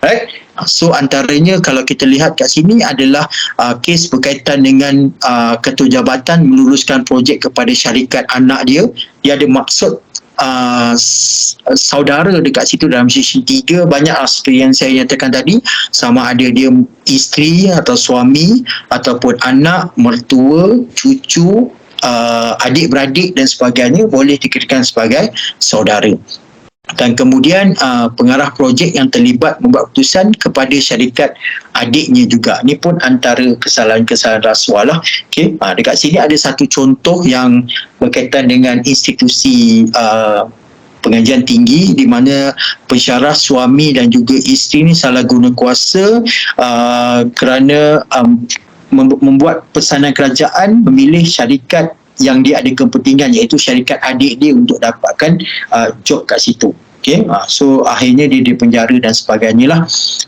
Right? So antaranya kalau kita lihat kat sini adalah kes berkaitan dengan ketua jabatan meluluskan projek kepada syarikat anak dia. Dia ada maksud saudara dekat situ dalam seksyen 3. Banyak seperti yang saya nyatakan tadi, sama ada dia isteri atau suami ataupun anak, mertua, cucu, adik-beradik dan sebagainya, boleh dikirakan sebagai saudara. Dan kemudian pengarah projek yang terlibat membuat keputusan kepada syarikat adiknya juga. Ini pun antara kesalahan-kesalahan rasuah lah. Okay. Dekat sini ada satu contoh yang berkaitan dengan institusi pengajian tinggi di mana pensyarah suami dan juga isteri ni salah guna kuasa kerana membuat pesanan kerajaan memilih syarikat yang dia ada kepentingan, iaitu syarikat adik dia untuk dapatkan job kat situ. Okay. So akhirnya dia dipenjara dan sebagainya lah.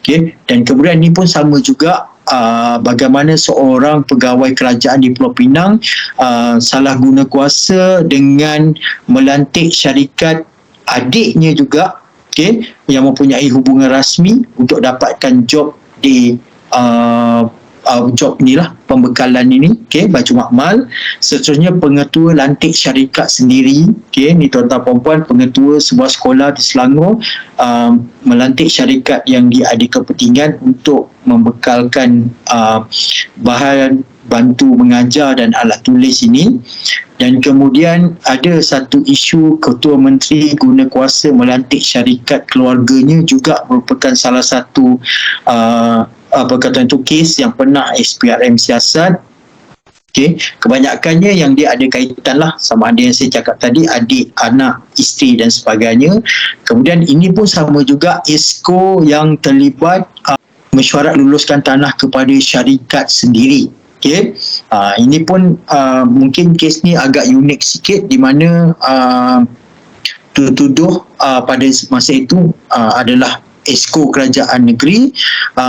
Okay. Dan kemudian ni pun sama juga bagaimana seorang pegawai kerajaan di Pulau Pinang salah guna kuasa dengan melantik syarikat adiknya juga, okay, yang mempunyai hubungan rasmi untuk dapatkan job di job ni lah, pembekalan ini, okay, baju makmal. Seterusnya pengetua lantik syarikat sendiri, okay, ni tuan-tuan perempuan, pengetua sebuah sekolah di Selangor melantik syarikat yang dia ada kepentingan untuk membekalkan bahan bantu mengajar dan alat tulis ini. Dan kemudian ada satu isu Ketua Menteri guna kuasa melantik syarikat keluarganya, juga merupakan salah satu perkataan itu kes yang pernah SPRM siasat. Okay. Kebanyakannya yang dia ada kaitan lah sama ada yang saya cakap tadi, adik, anak, isteri dan sebagainya. Kemudian ini pun sama juga ESCO yang terlibat mesyuarat luluskan tanah kepada syarikat sendiri. Okay. Ini pun mungkin kes ni agak unik sikit di mana tuduh pada masa itu adalah ESCO kerajaan negeri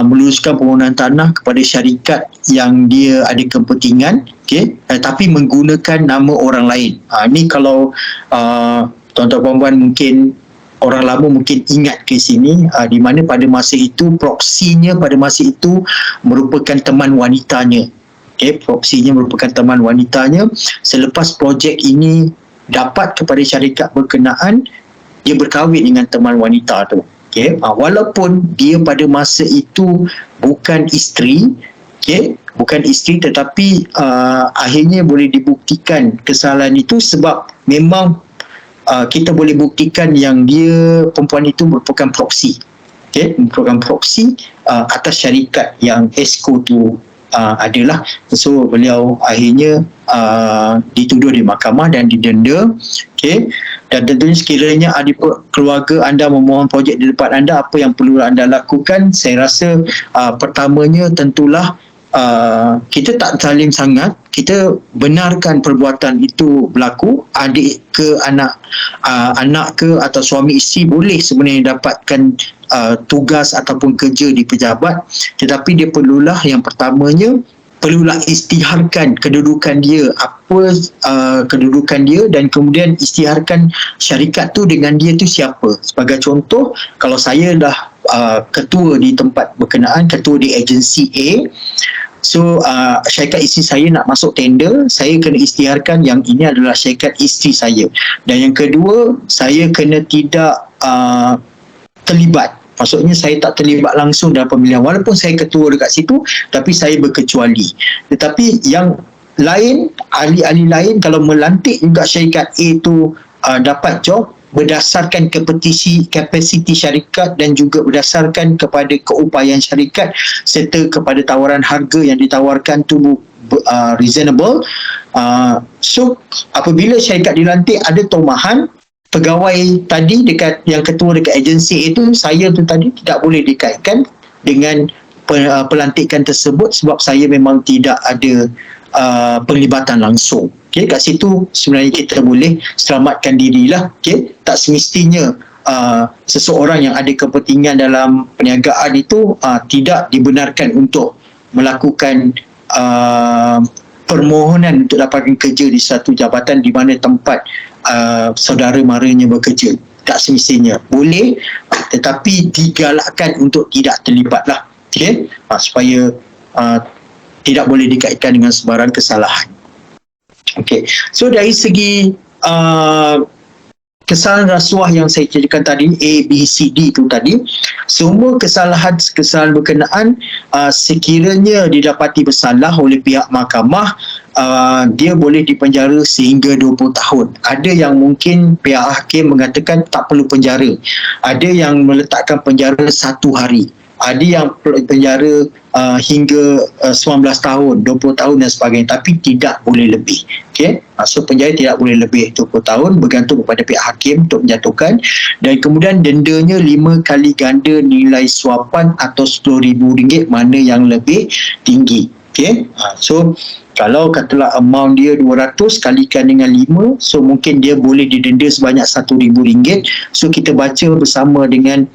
meluluskan permohonan tanah kepada syarikat yang dia ada kepentingan, okay, tapi menggunakan nama orang lain. Ini kalau tuan-tuan puan-puan mungkin orang lama mungkin ingat ke sini, di mana pada masa itu proksinya pada masa itu merupakan teman wanitanya. Okay, proksinya merupakan teman wanitanya. Selepas projek ini dapat kepada syarikat berkenaan, dia berkahwin dengan teman wanita tu. Okay. Walaupun dia pada masa itu bukan isteri, okay, bukan isteri, tetapi akhirnya boleh dibuktikan kesalahan itu sebab memang kita boleh buktikan yang dia, perempuan itu merupakan proksi, okay, merupakan proksi atas syarikat yang ESCO tu adalah. So beliau akhirnya dituduh di mahkamah dan didenda. Okay. Dan tentunya sekiranya adik keluarga anda memohon projek di depan anda, apa yang perlu anda lakukan? Saya rasa pertamanya tentulah kita tak zalim sangat, kita benarkan perbuatan itu berlaku. Adik ke anak ke atau suami isteri boleh sebenarnya dapatkan tugas ataupun kerja di pejabat, tetapi dia perlulah yang pertamanya isytiharkan kedudukan dia, apa kedudukan dia, dan kemudian isytiharkan syarikat tu dengan dia tu siapa. Sebagai contoh, kalau saya dah ketua di tempat berkenaan, ketua di agensi A, so syarikat isteri saya nak masuk tender, saya kena isytiharkan yang ini adalah syarikat isteri saya. Dan yang kedua, saya kena tidak terlibat. Maksudnya saya tak terlibat langsung dalam pemilihan. Walaupun saya ketua dekat situ, tapi saya berkecuali. Tetapi yang lain, ahli-ahli lain kalau melantik juga syarikat A tu dapat job berdasarkan kapasiti syarikat dan juga berdasarkan kepada keupayaan syarikat serta kepada tawaran harga yang ditawarkan tu reasonable. So apabila syarikat dilantik, ada tomahan pegawai tadi dekat yang ketua dekat agensi itu, saya tu tadi tidak boleh dikaitkan dengan pelantikan tersebut sebab saya memang tidak ada penglibatan langsung. Okay, kat situ sebenarnya kita boleh selamatkan dirilah. Okay, tak semestinya seseorang yang ada kepentingan dalam perniagaan itu tidak dibenarkan untuk melakukan permohonan untuk dapatkan kerja di satu jabatan di mana tempat saudara maranya bekerja. Tak semestinya. Boleh, tetapi digalakkan untuk tidak terlibat lah. Okay? Supaya tidak boleh dikaitkan dengan sebarang kesalahan. Okay. So dari segi kesalahan rasuah yang saya ceritakan tadi, A, B, C, D tu tadi, semua kesalahan berkenaan sekiranya didapati bersalah oleh pihak mahkamah, dia boleh dipenjara sehingga 20 tahun. Ada yang mungkin pihak hakim mengatakan tak perlu penjara. Ada yang meletakkan penjara 1 hari. Ada yang penjara hingga 19 tahun, 20 tahun dan sebagainya, tapi tidak boleh lebih. Okey, so penjara tidak boleh lebih 20 tahun, bergantung kepada pihak hakim untuk menjatuhkan. Dan kemudian dendanya 5 kali ganda nilai suapan atau RM10,000, mana yang lebih tinggi. Okey, so kalau katalah amount dia 200 kalikan dengan 5, so mungkin dia boleh didenda sebanyak RM1,000. So kita baca bersama dengan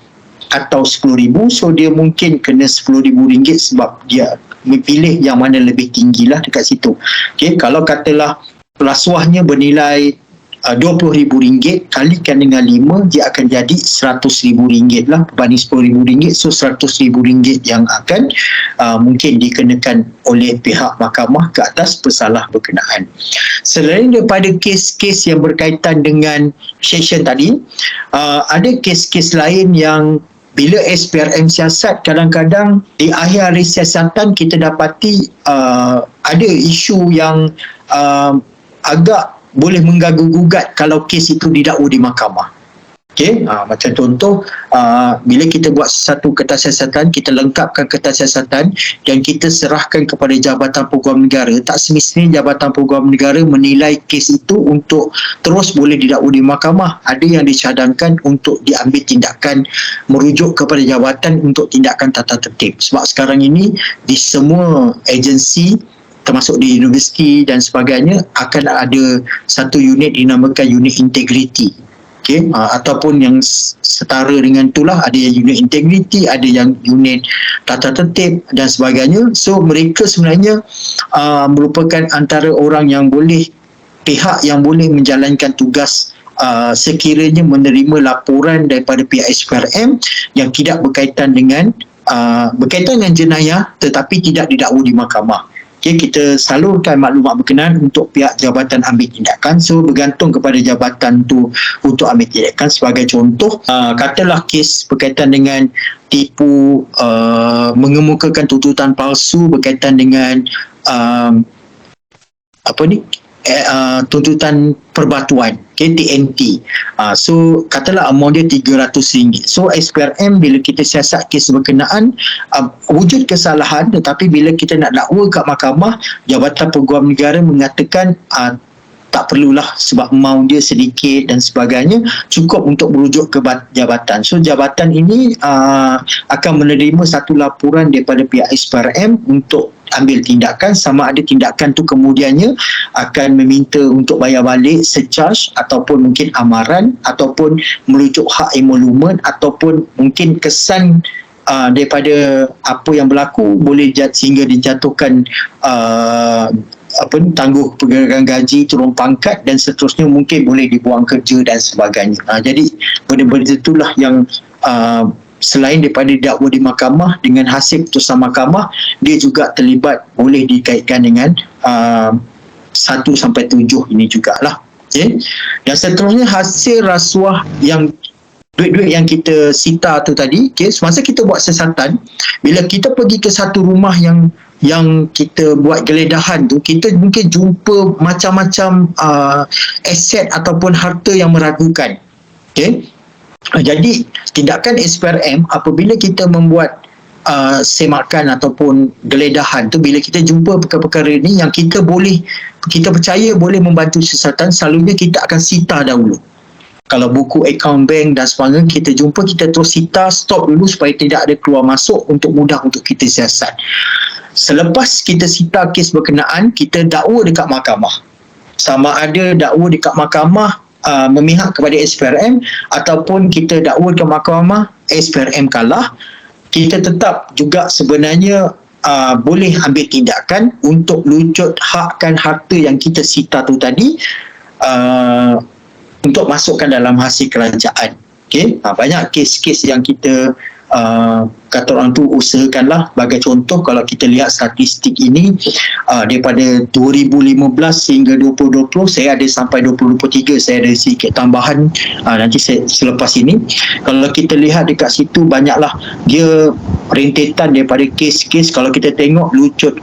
atau RM10,000, so dia mungkin kena RM10,000 sebab dia pilih yang mana lebih tinggi lah dekat situ. Okay, kalau katalah rasuahnya bernilai RM20,000 kalikan dengan 5, dia akan jadi RM100,000 lah berbanding RM10,000. So RM100,000 yang akan mungkin dikenakan oleh pihak mahkamah ke atas pesalah berkenaan. Selain daripada kes-kes yang berkaitan dengan session tadi, ada kes-kes lain yang bila SPRM siasat, kadang-kadang di akhir hari siasatan kita dapati ada isu yang agak boleh mengganggu-gugat kalau kes itu didakwa di mahkamah. Okey, macam contoh, bila kita buat satu kertas siasatan, kita lengkapkan kertas siasatan dan kita serahkan kepada Jabatan Peguam Negara, tak semestinya Jabatan Peguam Negara menilai kes itu untuk terus boleh didakwa di mahkamah. Ada yang dicadangkan untuk diambil tindakan merujuk kepada jabatan untuk tindakan tata tertib. Sebab sekarang ini di semua agensi, termasuk di universiti dan sebagainya, akan ada satu unit dinamakan unit integriti. Okay, ataupun yang setara dengan itulah, ada yang unit integriti, ada yang unit tata tertib dan sebagainya. So mereka sebenarnya merupakan antara orang yang boleh, pihak yang boleh menjalankan tugas sekiranya menerima laporan daripada pihak SPRM yang tidak berkaitan dengan jenayah tetapi tidak didakwa di mahkamah. Okay, kita salurkan maklumat berkenaan untuk pihak jabatan ambil tindakan. So bergantung kepada jabatan tu untuk ambil tindakan. Sebagai contoh, katalah kes berkaitan dengan tipu, mengemukakan tuntutan palsu berkaitan dengan tuntutan perbatuan, okay, TNT. So katalah amount dia RM300. So SPRM bila kita siasat kes berkenaan, wujud kesalahan, tetapi bila kita nak dakwa kat mahkamah, Jabatan Peguam Negara mengatakan tak perlulah sebab amount dia sedikit dan sebagainya, cukup untuk merujuk ke jabatan. So jabatan ini akan menerima satu laporan daripada pihak SPRM untuk ambil tindakan, sama ada tindakan tu kemudiannya akan meminta untuk bayar balik secharge ataupun mungkin amaran ataupun merujuk hak emolumen ataupun mungkin kesan daripada apa yang berlaku boleh sehingga dijatuhkan tangguh pergerakan gaji, turun pangkat dan seterusnya, mungkin boleh dibuang kerja dan sebagainya. Jadi benda-benda itulah yang selain daripada didakwa di mahkamah, dengan hasil putusan mahkamah, dia juga terlibat, boleh dikaitkan dengan 1 sampai 7 ini jugalah. Okay? Dan seterusnya hasil rasuah yang duit-duit yang kita sita tu tadi, okay, semasa kita buat siasatan, bila kita pergi ke satu rumah yang kita buat geledahan tu, kita mungkin jumpa macam-macam aset ataupun harta yang meragukan. Okay? Jadi tindakan SPRM apabila kita membuat semakan ataupun geledahan tu, bila kita jumpa perkara-perkara ini yang kita percaya boleh membantu siasatan, selalunya kita akan sita dahulu. Kalau buku akaun bank dan sebagainya kita jumpa, kita terus sita, stop dulu supaya tidak ada keluar masuk untuk mudah untuk kita siasat. Selepas kita sita kes berkenaan, kita dakwa dekat mahkamah. Sama ada dakwa dekat mahkamah memihak kepada SPRM ataupun kita dakwa ke mahkamah, SPRM kalah, kita tetap juga sebenarnya boleh ambil tindakan untuk lucut hakkan harta yang kita sita tu tadi untuk masukkan dalam hasil kerajaan. Okay? Banyak kes-kes yang kita kata orang tu usahakanlah. Sebagai contoh, kalau kita lihat statistik ini daripada 2015 hingga 2020, saya ada sampai 2023, saya ada sedikit tambahan nanti selepas ini. Kalau kita lihat dekat situ, banyaklah dia rentetan daripada kes-kes. Kalau kita tengok lucut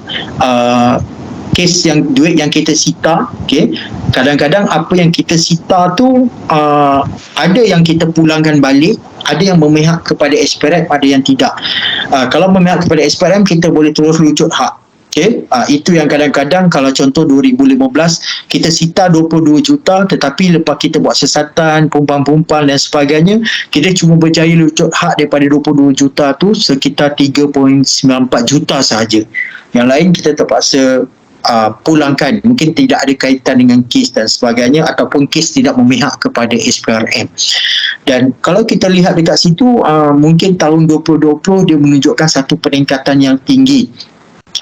kes yang duit yang kita sita, okey, kadang-kadang apa yang kita sita tu ada yang kita pulangkan balik, ada yang memihak kepada SPRM, ada yang tidak. Kalau memihak kepada SPRM, kita boleh terus rujuk hak. Okay, itu yang kadang-kadang kalau contoh 2015 kita sita 22 juta tetapi lepas kita buat siasatan, pumpang-pumpang dan sebagainya, kita cuma berjaya rujuk hak daripada 22 juta tu sekitar 3.94 juta sahaja. Yang lain kita terpaksa pulangkan, mungkin tidak ada kaitan dengan kes dan sebagainya ataupun kes tidak memihak kepada SPRM. Dan kalau kita lihat dekat situ, mungkin tahun 2020 dia menunjukkan satu peningkatan yang tinggi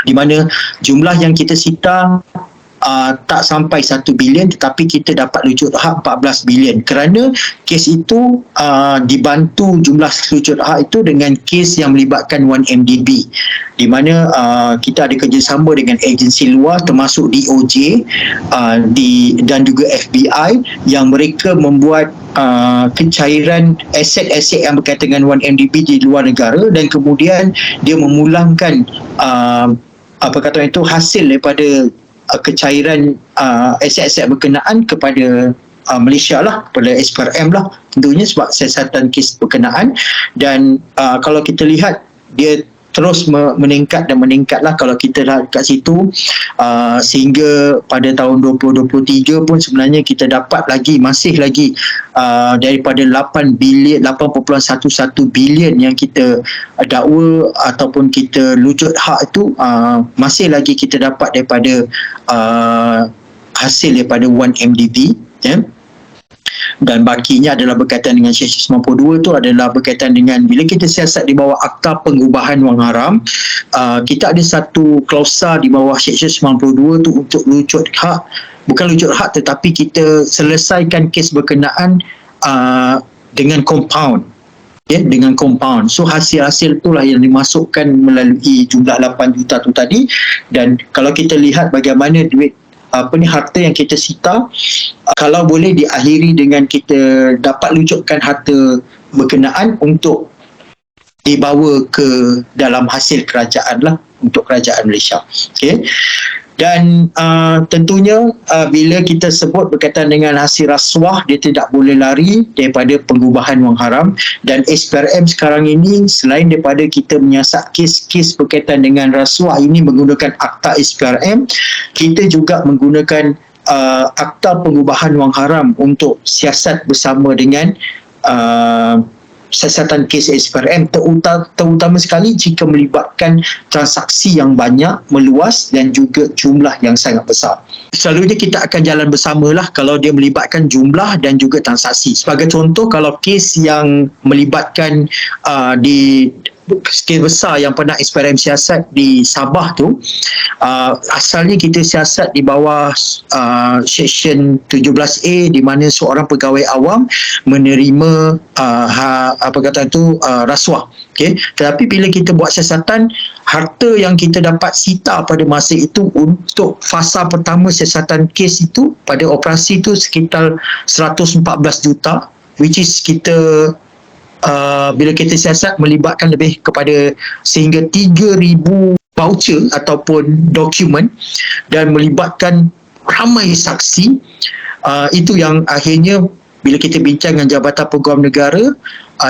di mana jumlah yang kita sita tak sampai 1 bilion tetapi kita dapat rujuk hak 14 bilion kerana kes itu dibantu jumlah rujuk hak itu dengan kes yang melibatkan 1MDB di mana kita ada kerjasama dengan agensi luar termasuk DOJ dan juga FBI yang mereka membuat pencairan aset-aset yang berkaitan dengan 1MDB di luar negara dan kemudian dia memulangkan hasil daripada kecairan aset-aset berkenaan kepada Malaysia lah, kepada SPRM lah tentunya sebab siasatan kes berkenaan. Dan kalau kita lihat dia terus meningkat dan meningkat lah kalau kita lihat kat situ sehingga pada tahun 2023 pun sebenarnya kita dapat masih lagi daripada 8.11 bilion yang kita dakwa ataupun kita lujut hak itu masih lagi kita dapat daripada hasil daripada 1MDB ya. Dan bakinya adalah berkaitan dengan Seksyen 92 itu adalah berkaitan dengan bila kita siasat di bawah Akta Pengubahan Wang Haram, kita ada satu klausa di bawah Seksyen 92 itu untuk lujut hak, bukan lujut hak tetapi kita selesaikan kes berkenaan dengan compound. Ya, dengan compound. So hasil-hasil itulah yang dimasukkan melalui jumlah 8 juta tu tadi. Dan kalau kita lihat bagaimana duit harta yang kita sita, kalau boleh diakhiri dengan kita dapat lujukkan harta berkenaan untuk dibawa ke dalam hasil kerajaan lah untuk kerajaan Malaysia. Okay. Dan tentunya bila kita sebut berkaitan dengan hasil rasuah, dia tidak boleh lari daripada pengubahan wang haram. Dan SPRM sekarang ini selain daripada kita menyiasat kes-kes berkaitan dengan rasuah ini menggunakan Akta SPRM, kita juga menggunakan Akta Pengubahan Wang Haram untuk siasat bersama dengan siasatan kes SPRM, terutama sekali jika melibatkan transaksi yang banyak, meluas dan juga jumlah yang sangat besar. Selalunya kita akan jalan bersamalah kalau dia melibatkan jumlah dan juga transaksi. Sebagai contoh, kalau kes yang melibatkan di kes besar yang pernah SPRM siasat di Sabah tu, asalnya kita siasat di bawah Seksyen 17A di mana seorang pegawai awam menerima rasuah. Okay. Tetapi bila kita buat siasatan, harta yang kita dapat sita pada masa itu untuk fasa pertama siasatan kes itu pada operasi itu sekitar 114 juta, which is kita bila kita siasat melibatkan lebih kepada sehingga 3,000 voucher ataupun dokumen dan melibatkan ramai saksi. Itu yang akhirnya bila kita bincang dengan Jabatan Peguam Negara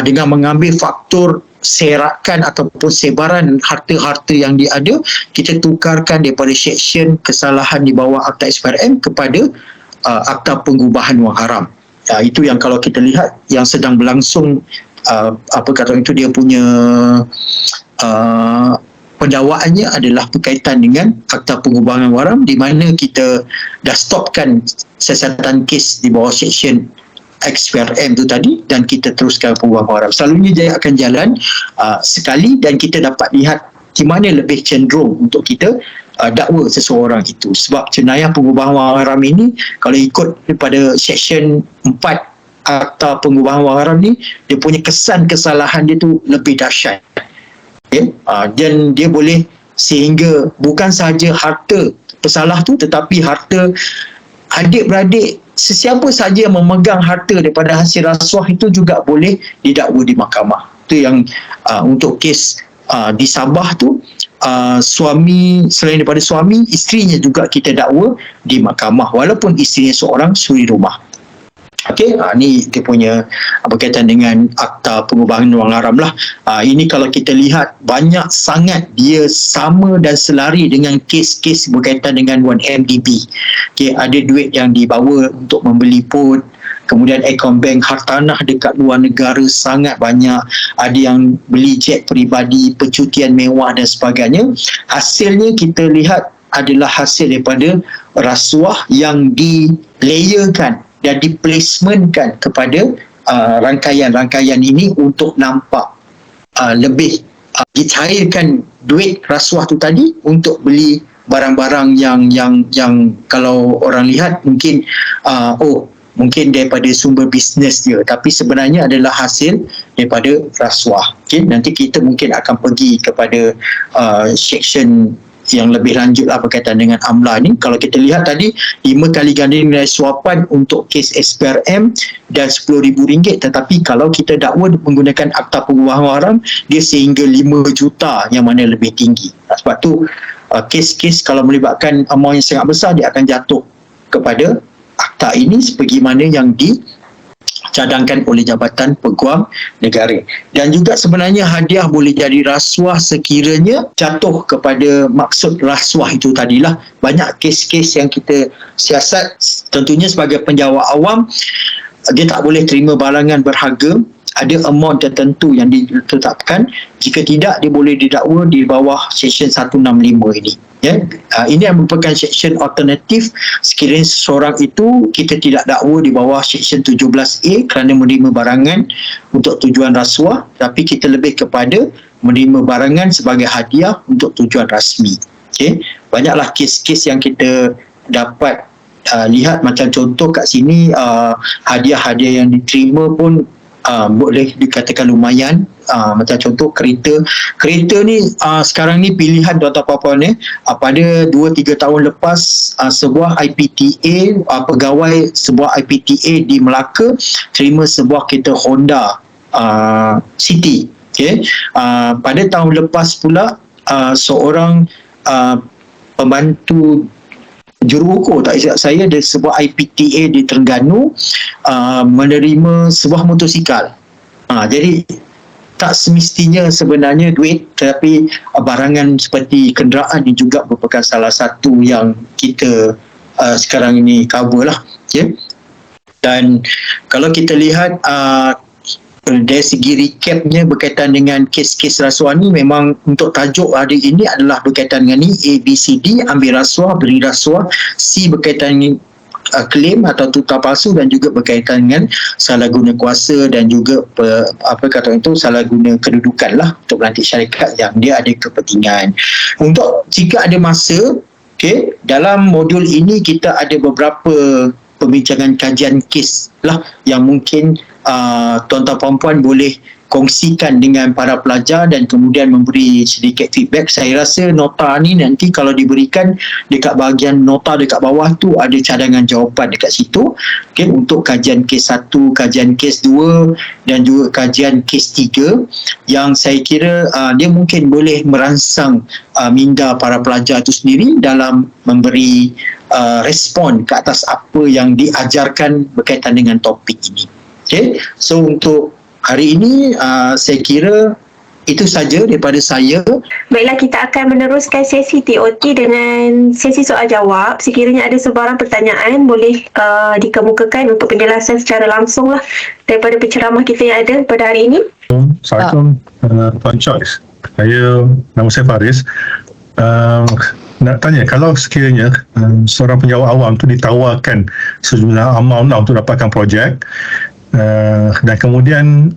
dengan mengambil faktor serakan ataupun sebaran harta-harta yang dia ada, kita tukarkan daripada seksyen kesalahan di bawah Akta SPRM kepada Akta Pengubahan Wang Haram. Itu yang kalau kita lihat yang sedang berlangsung, dia punya pendakwaannya adalah berkaitan dengan Akta Pengubahan Wang Haram di mana kita dah stopkan siasatan kes di bawah seksyen XPRM tu tadi dan kita teruskan pengubahan wang haram. Selalunya dia akan jalan sekali dan kita dapat lihat di mana lebih cenderung untuk kita dakwa seseorang itu. Sebab jenayah pengubahan wang haram ini kalau ikut daripada seksyen 4 Akta Pengubahan Wang Haram ni, dia punya kesan kesalahan dia tu lebih dahsyat. Okay? Dan dia boleh sehingga bukan sahaja harta pesalah tu tetapi harta adik-beradik, sesiapa saja yang memegang harta daripada hasil rasuah itu juga boleh didakwa di mahkamah. Itu yang untuk kes di Sabah tu, suami, selain daripada suami, isterinya juga kita dakwa di mahkamah walaupun isterinya seorang suri rumah. Okey, ni dia punya berkaitan dengan akta pengubahan wang haram lah. Ini kalau kita lihat banyak sangat dia sama dan selari dengan kes-kes berkaitan dengan 1MDB. Okey, ada duit yang dibawa untuk membeli pun, kemudian akaun bank hartanah dekat luar negara sangat banyak, ada yang beli jet peribadi, percutian mewah dan sebagainya. Hasilnya kita lihat adalah hasil daripada rasuah yang dilayerkan dan diplacementkan kepada rangkaian-rangkaian ini untuk nampak lebih dicairkan duit rasuah tu tadi untuk beli barang-barang yang kalau orang lihat mungkin mungkin daripada sumber bisnes dia, tapi sebenarnya adalah hasil daripada rasuah. Okay? Nanti kita mungkin akan pergi kepada section yang lebih lanjut lah berkaitan dengan AMLA ni. Kalau kita lihat tadi 5 kali ganda nilai suapan untuk kes SPRM dan RM10,000, tetapi kalau kita dakwa menggunakan akta pengubahan haram, dia sehingga 5 juta yang mana lebih tinggi. Sebab tu kes-kes kalau melibatkan amount yang sangat besar, dia akan jatuh kepada akta ini sebagaimana yang dicadangkan oleh Jabatan Peguam Negara. Dan juga sebenarnya hadiah boleh jadi rasuah sekiranya jatuh kepada maksud rasuah itu tadilah. Banyak kes-kes yang kita siasat, tentunya sebagai penjawat awam, dia tak boleh terima barangan berharga, ada amount tertentu yang ditetapkan. Jika tidak, dia boleh didakwa di bawah Seksyen 165 ini. Ya, ini merupakan seksyen alternatif sekiranya seseorang itu kita tidak dakwa di bawah Seksyen 17A kerana menerima barangan untuk tujuan rasuah, tapi kita lebih kepada menerima barangan sebagai hadiah untuk tujuan rasmi. Okay? Banyaklah kes-kes yang kita dapat lihat, macam contoh kat sini hadiah-hadiah yang diterima pun boleh dikatakan lumayan. Macam contoh kereta ni sekarang ni pilihan tuan-tuan puan-puan ni, pada 2-3 tahun lepas sebuah IPTA, pegawai sebuah IPTA di Melaka terima sebuah kereta Honda City. Okay? Pada tahun lepas pula seorang pembantu juruhukum, tak silap saya, dari sebuah IPTA di Terengganu menerima sebuah motosikal. Jadi tak semestinya sebenarnya duit, tetapi barangan seperti kenderaan ini juga merupakan salah satu yang kita sekarang ini cover lah. Okay? Dan kalau kita lihat dari segi recapnya berkaitan dengan kes-kes rasuah ni, memang untuk tajuk hari ini adalah berkaitan dengan ni, A, B, C, D, ambil rasuah, beri rasuah, C berkaitan dengan klaim atau tutar palsu, dan juga berkaitan dengan salah guna kuasa dan juga salah guna kedudukan lah untuk melantik syarikat yang dia ada kepentingan. Untuk jika ada masa, okay, dalam modul ini kita ada beberapa pembincangan kajian kes lah yang mungkin tuan-tuan puan-puan boleh kongsikan dengan para pelajar dan kemudian memberi sedikit feedback. Saya rasa nota ni nanti kalau diberikan dekat bahagian nota dekat bawah tu ada cadangan jawapan dekat situ. Okay, untuk kajian kes 1, kajian kes 2 dan juga kajian kes 3 yang saya kira dia mungkin boleh merangsang minda para pelajar itu sendiri dalam memberi respon ke atas apa yang diajarkan berkaitan dengan topik ini. Okay, so untuk hari ini saya kira itu saja daripada saya. Baiklah, kita akan meneruskan sesi TOT dengan sesi soal jawab. Sekiranya ada sebarang pertanyaan, boleh dikemukakan untuk penjelasan secara langsung lah daripada penceramah kita yang ada pada hari ini. Assalamualaikum Tuan Choice. Nama saya Faris. Nak tanya, kalau sekiranya seorang penjawat awam tu ditawarkan sejumlah amount untuk dapatkan projek, dan kemudian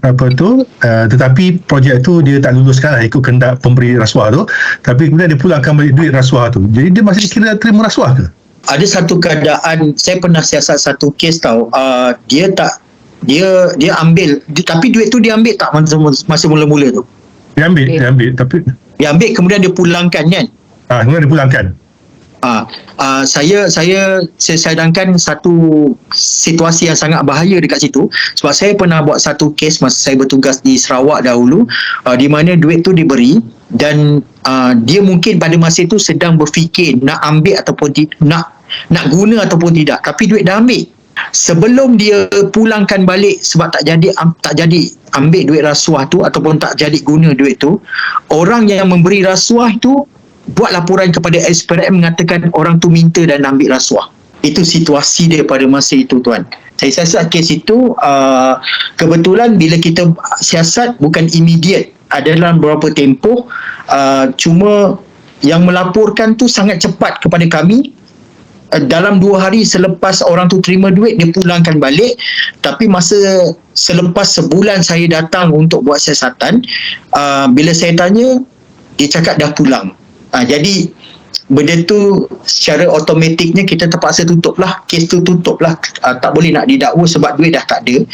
tetapi projek tu dia tak luluskan ikut kehendak pemberi rasuah tu, tapi kemudian dia pulangkan balik duit rasuah tu, jadi dia masih kira terima rasuah ke? Ada satu keadaan, saya pernah siasat satu kes tau, dia ambil, tapi duit tu dia ambil tak masa mula-mula tu? Dia ambil tapi dia ambil kemudian dia pulangkan kan? Kemudian dia pulangkan. Saya sedangkan satu situasi yang sangat bahaya dekat situ, sebab saya pernah buat satu kes masa saya bertugas di Sarawak dahulu, di mana duit tu diberi, dan dia mungkin pada masa itu sedang berfikir nak ambil ataupun nak guna ataupun tidak, tapi duit dah ambil. Sebelum dia pulangkan balik sebab tak jadi ambil duit rasuah tu ataupun tak jadi guna duit tu, orang yang memberi rasuah tu buat laporan kepada SPRM mengatakan orang tu minta dan ambil rasuah. Itu situasi dia pada masa itu, tuan. Saya siasat kes itu, kebetulan bila kita siasat bukan immediate, adalah beberapa tempoh, cuma yang melaporkan tu sangat cepat kepada kami. Dalam 2 hari selepas orang tu terima duit, dia pulangkan balik. Tapi masa selepas sebulan saya datang untuk buat siasatan, bila saya tanya, dia cakap dah pulang. Jadi benda tu secara automatiknya kita terpaksa tutuplah, kes tu tutuplah, tak boleh nak didakwa sebab duit dah tak ada.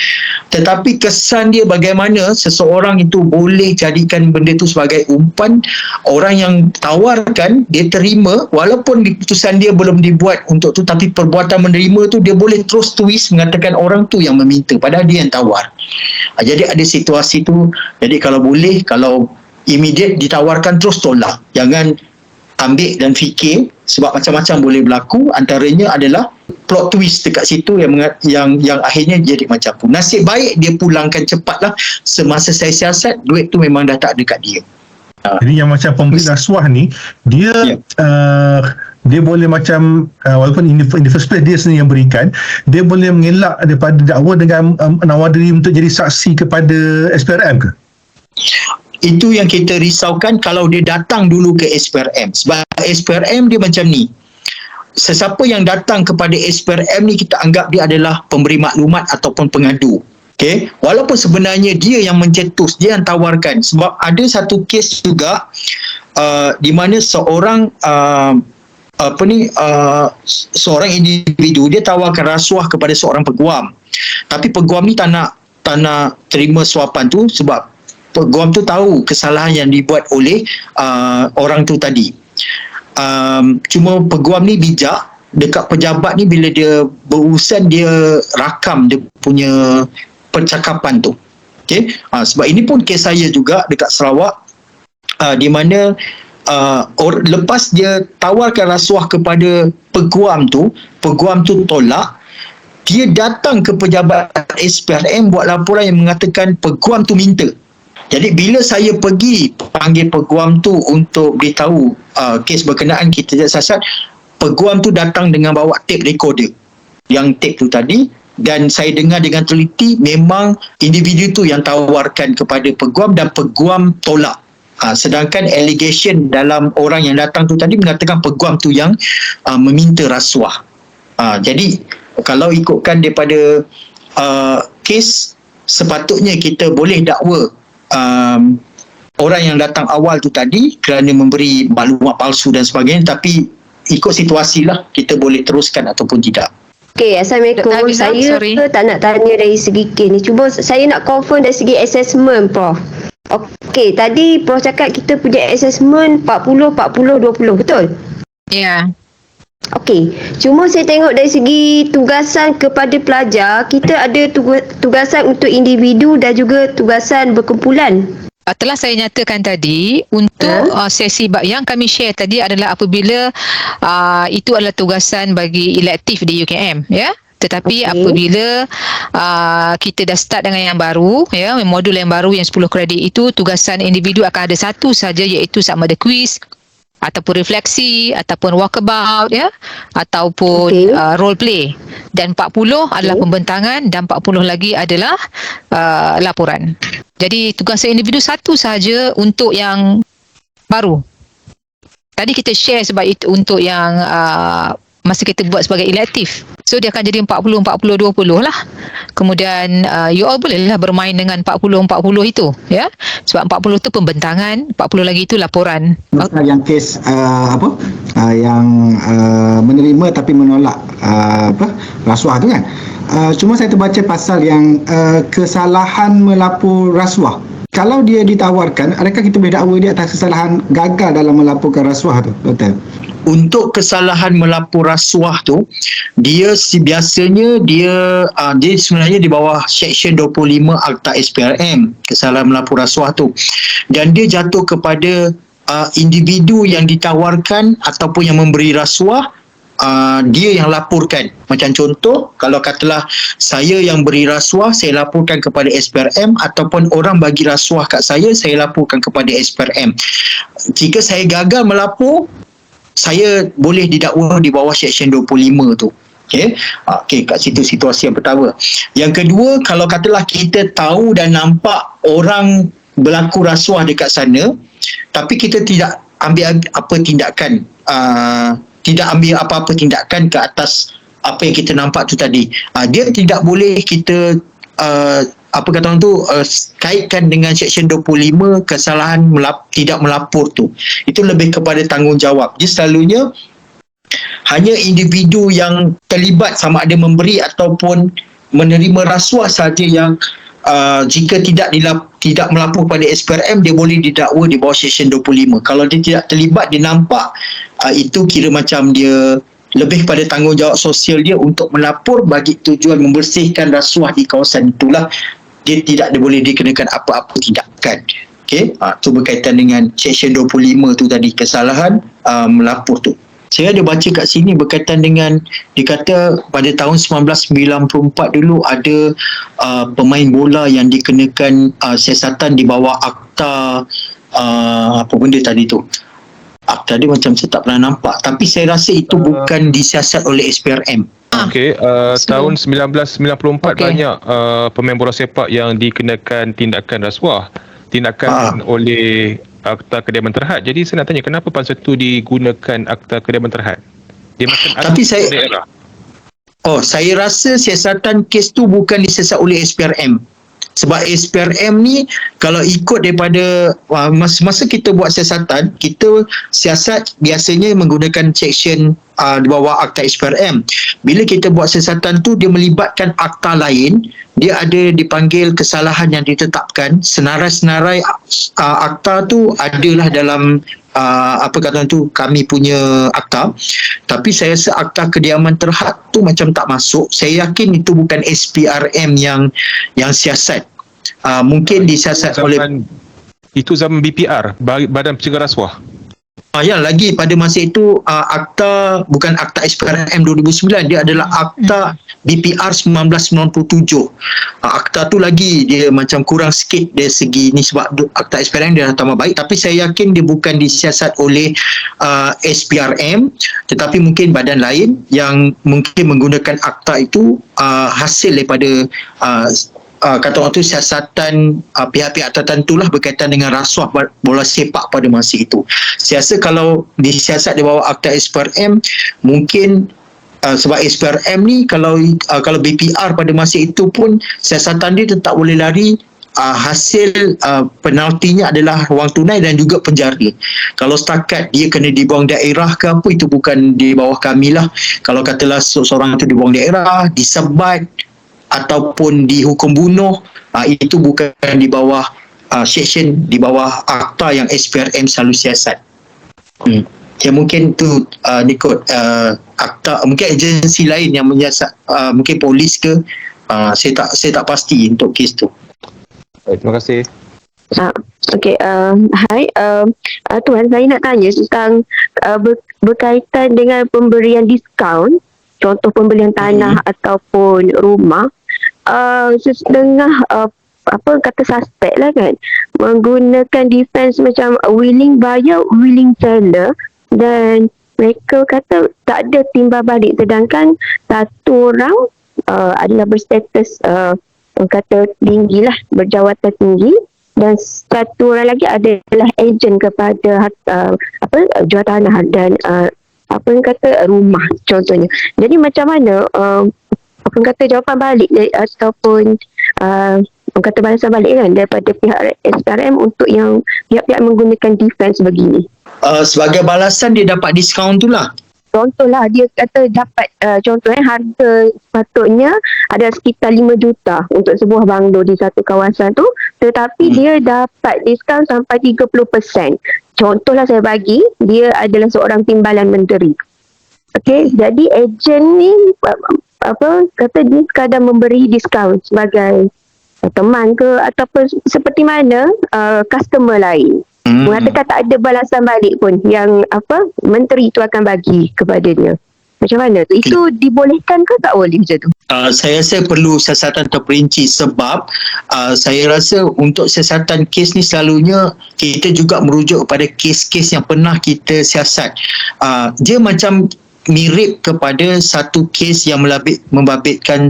Tetapi kesan dia bagaimana seseorang itu boleh jadikan benda tu sebagai umpan. Orang yang tawarkan dia terima walaupun keputusan dia belum dibuat untuk tu, tapi perbuatan menerima tu dia boleh terus twist mengatakan orang tu yang meminta padahal dia yang tawar. Jadi ada situasi tu. Jadi kalau boleh, kalau immediate ditawarkan terus tolak, jangan ambil dan fikir sebab macam-macam boleh berlaku. Antaranya adalah plot twist dekat situ yang akhirnya jadi macam tu. Nasib baik dia pulangkan cepatlah. Semasa saya siasat, duit tu memang dah tak ada kat dia. Jadi yang macam pemberi rasuah ni, dia dia boleh macam walaupun in the first place dia sendiri yang berikan, dia boleh mengelak daripada dakwa dengan nawar diri untuk jadi saksi kepada SPRM ke? Itu yang kita risaukan kalau dia datang dulu ke SPRM. Sebab SPRM dia macam ni, sesiapa yang datang kepada SPRM ni kita anggap dia adalah pemberi maklumat ataupun pengadu. Okay? Walaupun sebenarnya dia yang mencetus, dia yang tawarkan. Sebab ada satu kes juga di mana seorang seorang individu dia tawarkan rasuah kepada seorang peguam. Tapi peguam ni tak nak terima suapan tu sebab peguam tu tahu kesalahan yang dibuat oleh orang tu tadi. Cuma peguam ni bijak, dekat pejabat ni bila dia berurusan dia rakam dia punya percakapan tu. Okay? Sebab ini pun kes saya juga dekat Sarawak, di mana lepas dia tawarkan rasuah kepada peguam tu tolak, dia datang ke pejabat SPRM buat laporan yang mengatakan peguam tu minta. Jadi bila saya pergi panggil peguam tu untuk beritahu kes berkenaan kita siasat, peguam tu datang dengan bawa tape recorder, yang tape tu tadi, dan saya dengar dengan teliti memang individu tu yang tawarkan kepada peguam dan peguam tolak. Sedangkan allegation dalam orang yang datang tu tadi mengatakan peguam tu yang meminta rasuah. Jadi kalau ikutkan daripada kes, sepatutnya kita boleh dakwa orang yang datang awal tu tadi kerana memberi maklumat palsu dan sebagainya, tapi ikut situasi lah kita boleh teruskan ataupun tidak. Okey, Assalamualaikum. Saya tak nak tanya dari segi kes ni, cuma saya nak confirm dari segi assessment, Prof. Okey, tadi Prof cakap kita punya assessment 40, 40, 20, betul? Ya. Okey, cuma saya tengok dari segi tugasan kepada pelajar, kita ada tugasan untuk individu dan juga tugasan berkumpulan. Telah saya nyatakan tadi untuk sesi yang kami share tadi adalah apabila itu adalah tugasan bagi elektif di UKM, ya. Tetapi apabila kita dah start dengan yang baru, ya, modul yang baru yang 10 kredit itu, tugasan individu akan ada satu saja, iaitu sama ada kuis ataupun refleksi ataupun walkabout, ya, ataupun role play, dan 40 adalah pembentangan dan 40 lagi adalah laporan. Jadi tugasan individu satu sahaja untuk yang baru. Tadi kita share sebab itu untuk yang masa kita buat sebagai elektif. So dia akan jadi 40, 40, 20 lah. Kemudian you all bolehlah bermain dengan 40, 40 itu, ya. Sebab 40 tu pembentangan, 40 lagi itu laporan. Pasal yang kes yang menerima tapi menolak rasuah tu kan. Cuma saya terbaca pasal yang kesalahan melapor rasuah. Kalau dia ditawarkan, adakah kita boleh dakwa dia atas kesalahan gagal dalam melaporkan rasuah tu, Doktor? Untuk kesalahan melapor rasuah tu, dia biasanya dia sebenarnya di bawah Seksyen 25 Akta SPRM, kesalahan melapor rasuah tu. Dan dia jatuh kepada individu yang ditawarkan ataupun yang memberi rasuah, dia yang laporkan. Macam contoh, kalau katalah saya yang beri rasuah, saya laporkan kepada SPRM, ataupun orang bagi rasuah kat saya laporkan kepada SPRM. Jika saya gagal melapor, saya boleh didakwa di bawah Seksyen 25 tu. Okey, kat situ situasi yang pertama. Yang kedua, kalau katalah kita tahu dan nampak orang berlaku rasuah dekat sana, tapi kita tidak ambil apa tindakan, tidak ambil apa-apa tindakan ke atas apa yang kita nampak tu tadi. Dia tidak boleh kita apa kata orang tu kaitkan dengan Seksyen 25 kesalahan tidak melapor tu. Itu lebih kepada tanggungjawab. Dia selalunya hanya individu yang terlibat sama ada memberi ataupun menerima rasuah saja yang jika tidak melapor pada SPRM, dia boleh didakwa di bawah Seksyen 25. Kalau dia tidak terlibat, dia nampak, itu kira macam dia lebih pada tanggungjawab sosial dia untuk melapor bagi tujuan membersihkan rasuah di kawasan itulah. Dia tidak boleh dikenakan apa-apa tindakan. Okey, itu berkaitan dengan Seksyen 25 tu tadi, kesalahan melapor tu. Saya ada baca kat sini berkaitan dengan, dikata pada tahun 1994 dulu ada pemain bola yang dikenakan siasatan di bawah akta, apa benda tadi tu. Akta dia macam saya tak pernah nampak, tapi saya rasa itu bukan disiasat oleh SPRM. Okey, tahun 1994 banyak pemain bola sepak yang dikenakan tindakan rasuah, tindakan oleh Akta Kediaman Terhad. Jadi saya nak tanya, kenapa masa tu digunakan Akta Kediaman Terhad? Dia macam tapi saya rasa siasatan kes tu bukan disiasat oleh SPRM. Sebab SPRM ni kalau ikut daripada masa kita buat siasatan, kita siasat biasanya menggunakan seksyen di bawah akta SPRM. Bila kita buat siasatan tu, dia melibatkan akta lain, dia ada dipanggil kesalahan yang ditetapkan. Senarai-senarai akta tu adalah dalam apa kata tu, kami punya akta. Tapi saya rasa akta kediaman terhad tu macam tak masuk. Saya yakin itu bukan SPRM yang siasat. Mungkin disiasat oleh, itu zaman BPR, Badan Pencegah Rasuah. ya, lagi pada masa itu akta bukan akta SPRM 2009, dia adalah akta BPR 1997. Akta tu lagi dia macam kurang sikit dari segi ni, sebab akta SPRM dia dah tambah baik, tapi saya yakin dia bukan disiasat oleh SPRM, tetapi mungkin badan lain yang mungkin menggunakan akta itu hasil daripada kata orang tu siasatan pihak-pihak tertentu lah berkaitan dengan rasuah bola sepak pada masa itu. Saya rasa kalau disiasat di bawah akta SPRM, mungkin sebab SPRM ni kalau BPR pada masa itu pun siasatan dia tetap boleh lari, hasil penaltinya adalah wang tunai dan juga penjara. Kalau setakat dia kena dibuang daerah ke apa, itu bukan di bawah kami lah. Kalau katalah seorang itu dibuang daerah, disebat ataupun dihukum bunuh, itu bukan di bawah seksyen, di bawah akta yang SPRM selalu siasat. Ya, mungkin tu Nikot, akta, mungkin agensi lain yang menyiasat, mungkin polis ke, saya tak pasti untuk kes tu. Baik, terima kasih. Okey, hai, Tuan, saya nak tanya tentang berkaitan dengan pemberian diskaun, contoh pembelian tanah ataupun rumah. Setengah apa kata suspek lah kan, menggunakan defense macam willing buyer, willing seller, dan mereka kata tak ada timbal balik, sedangkan satu orang adalah berstatus kata tinggi lah, berjawatan tinggi, dan satu orang lagi adalah ejen kepada jual tanah dan apa yang kata rumah contohnya. Jadi macam mana apa kata jawapan balik ataupun kata balasan balik kan daripada pihak SPRM untuk yang pihak-pihak menggunakan defense begini? Sebagai balasan dia dapat diskaun tu lah. Contohlah dia kata dapat contohnya harga sepatutnya ada sekitar 5 juta untuk sebuah banglo di satu kawasan tu, tetapi dia dapat diskaun sampai 30%. Contohlah saya bagi, dia adalah seorang timbalan menteri. Okey, jadi ejen ni apa kata dia sekadar memberi diskaun sebagai teman ke ataupun seperti mana customer lain. Mengatakan tak ada balasan balik pun yang menteri itu akan bagi kepadanya. Macam mana tu? Itu dibolehkan ke tak boleh macam tu? Saya rasa perlu siasatan terperinci sebab saya rasa untuk siasatan kes ni selalunya kita juga merujuk kepada kes-kes yang pernah kita siasat. Dia macam mirip kepada satu kes yang membabitkan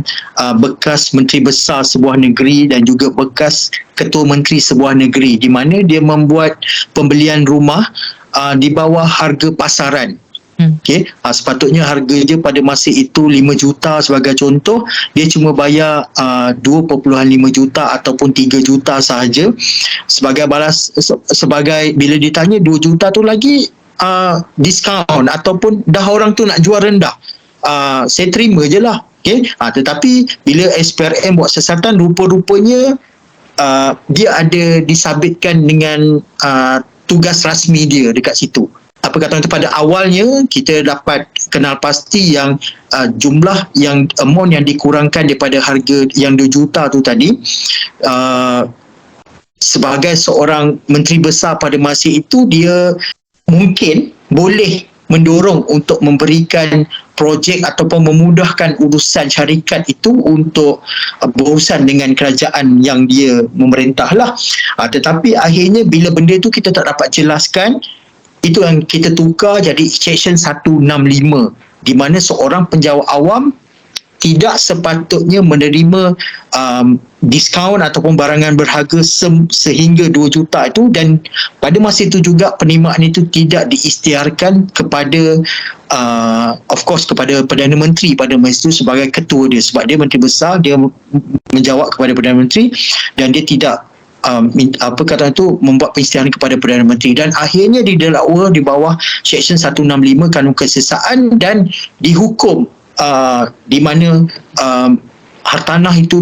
bekas Menteri Besar sebuah negeri dan juga bekas Ketua Menteri sebuah negeri, di mana dia membuat pembelian rumah di bawah harga pasaran. Okay. Sepatutnya harga dia pada masa itu 5 juta sebagai contoh, dia cuma bayar 2.5 juta ataupun 3 juta sahaja sebagai balas, sebagai bila ditanya 2 juta tu lagi diskaun ataupun dah orang tu nak jual rendah, saya terima je lah. Okay. Tetapi bila SPRM buat siasatan, rupa-rupanya dia ada disabitkan dengan tugas rasmi dia dekat situ. Apa kata itu, pada awalnya kita dapat kenal pasti yang jumlah yang amount yang dikurangkan daripada harga yang 2 juta tu tadi, sebagai seorang menteri besar pada masa itu, dia mungkin boleh mendorong untuk memberikan projek ataupun memudahkan urusan syarikat itu untuk berurusan dengan kerajaan yang dia memerintah lah. Tetapi akhirnya bila benda itu kita tak dapat jelaskan, itu yang kita tukar jadi Section 165, di mana seorang penjawat awam tidak sepatutnya menerima diskaun ataupun barangan berharga sehingga 2 juta itu, dan pada masa itu juga penerimaan itu tidak diisytiharkan kepada of course kepada Perdana Menteri pada masa itu sebagai ketua dia, sebab dia Menteri Besar, dia menjawab kepada Perdana Menteri dan dia tidak membuat pengisytiharan kepada Perdana Menteri, dan akhirnya didakwa di bawah Section 165 Kanun Kesesaan dan dihukum di mana hartanah itu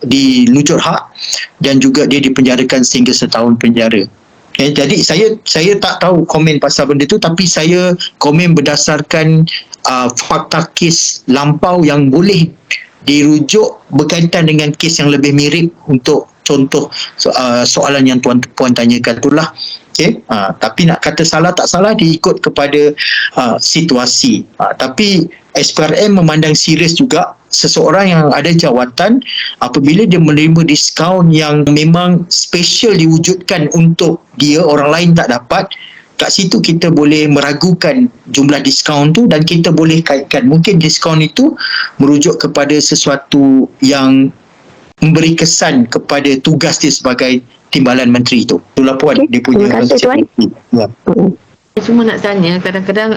dilucut hak dan juga dia dipenjarakan sehingga 1 tahun penjara. Okay, jadi saya tak tahu komen pasal benda tu, tapi saya komen berdasarkan fakta kes lampau yang boleh dirujuk berkaitan dengan kes yang lebih mirip untuk contoh soalan yang puan tanyakan itulah. Okay? Tapi nak kata salah tak salah diikut kepada situasi. Tapi SPRM memandang serius juga seseorang yang ada jawatan apabila dia menerima diskaun yang memang special diwujudkan untuk dia, orang lain tak dapat. Kat situ kita boleh meragukan jumlah diskaun tu dan kita boleh kaitkan mungkin diskaun itu merujuk kepada sesuatu yang memberi kesan kepada tugas dia sebagai timbalan menteri itu. Itulah puan dia punya. Terima kasih tuan. Ya. Saya cuma nak tanya, kadang-kadang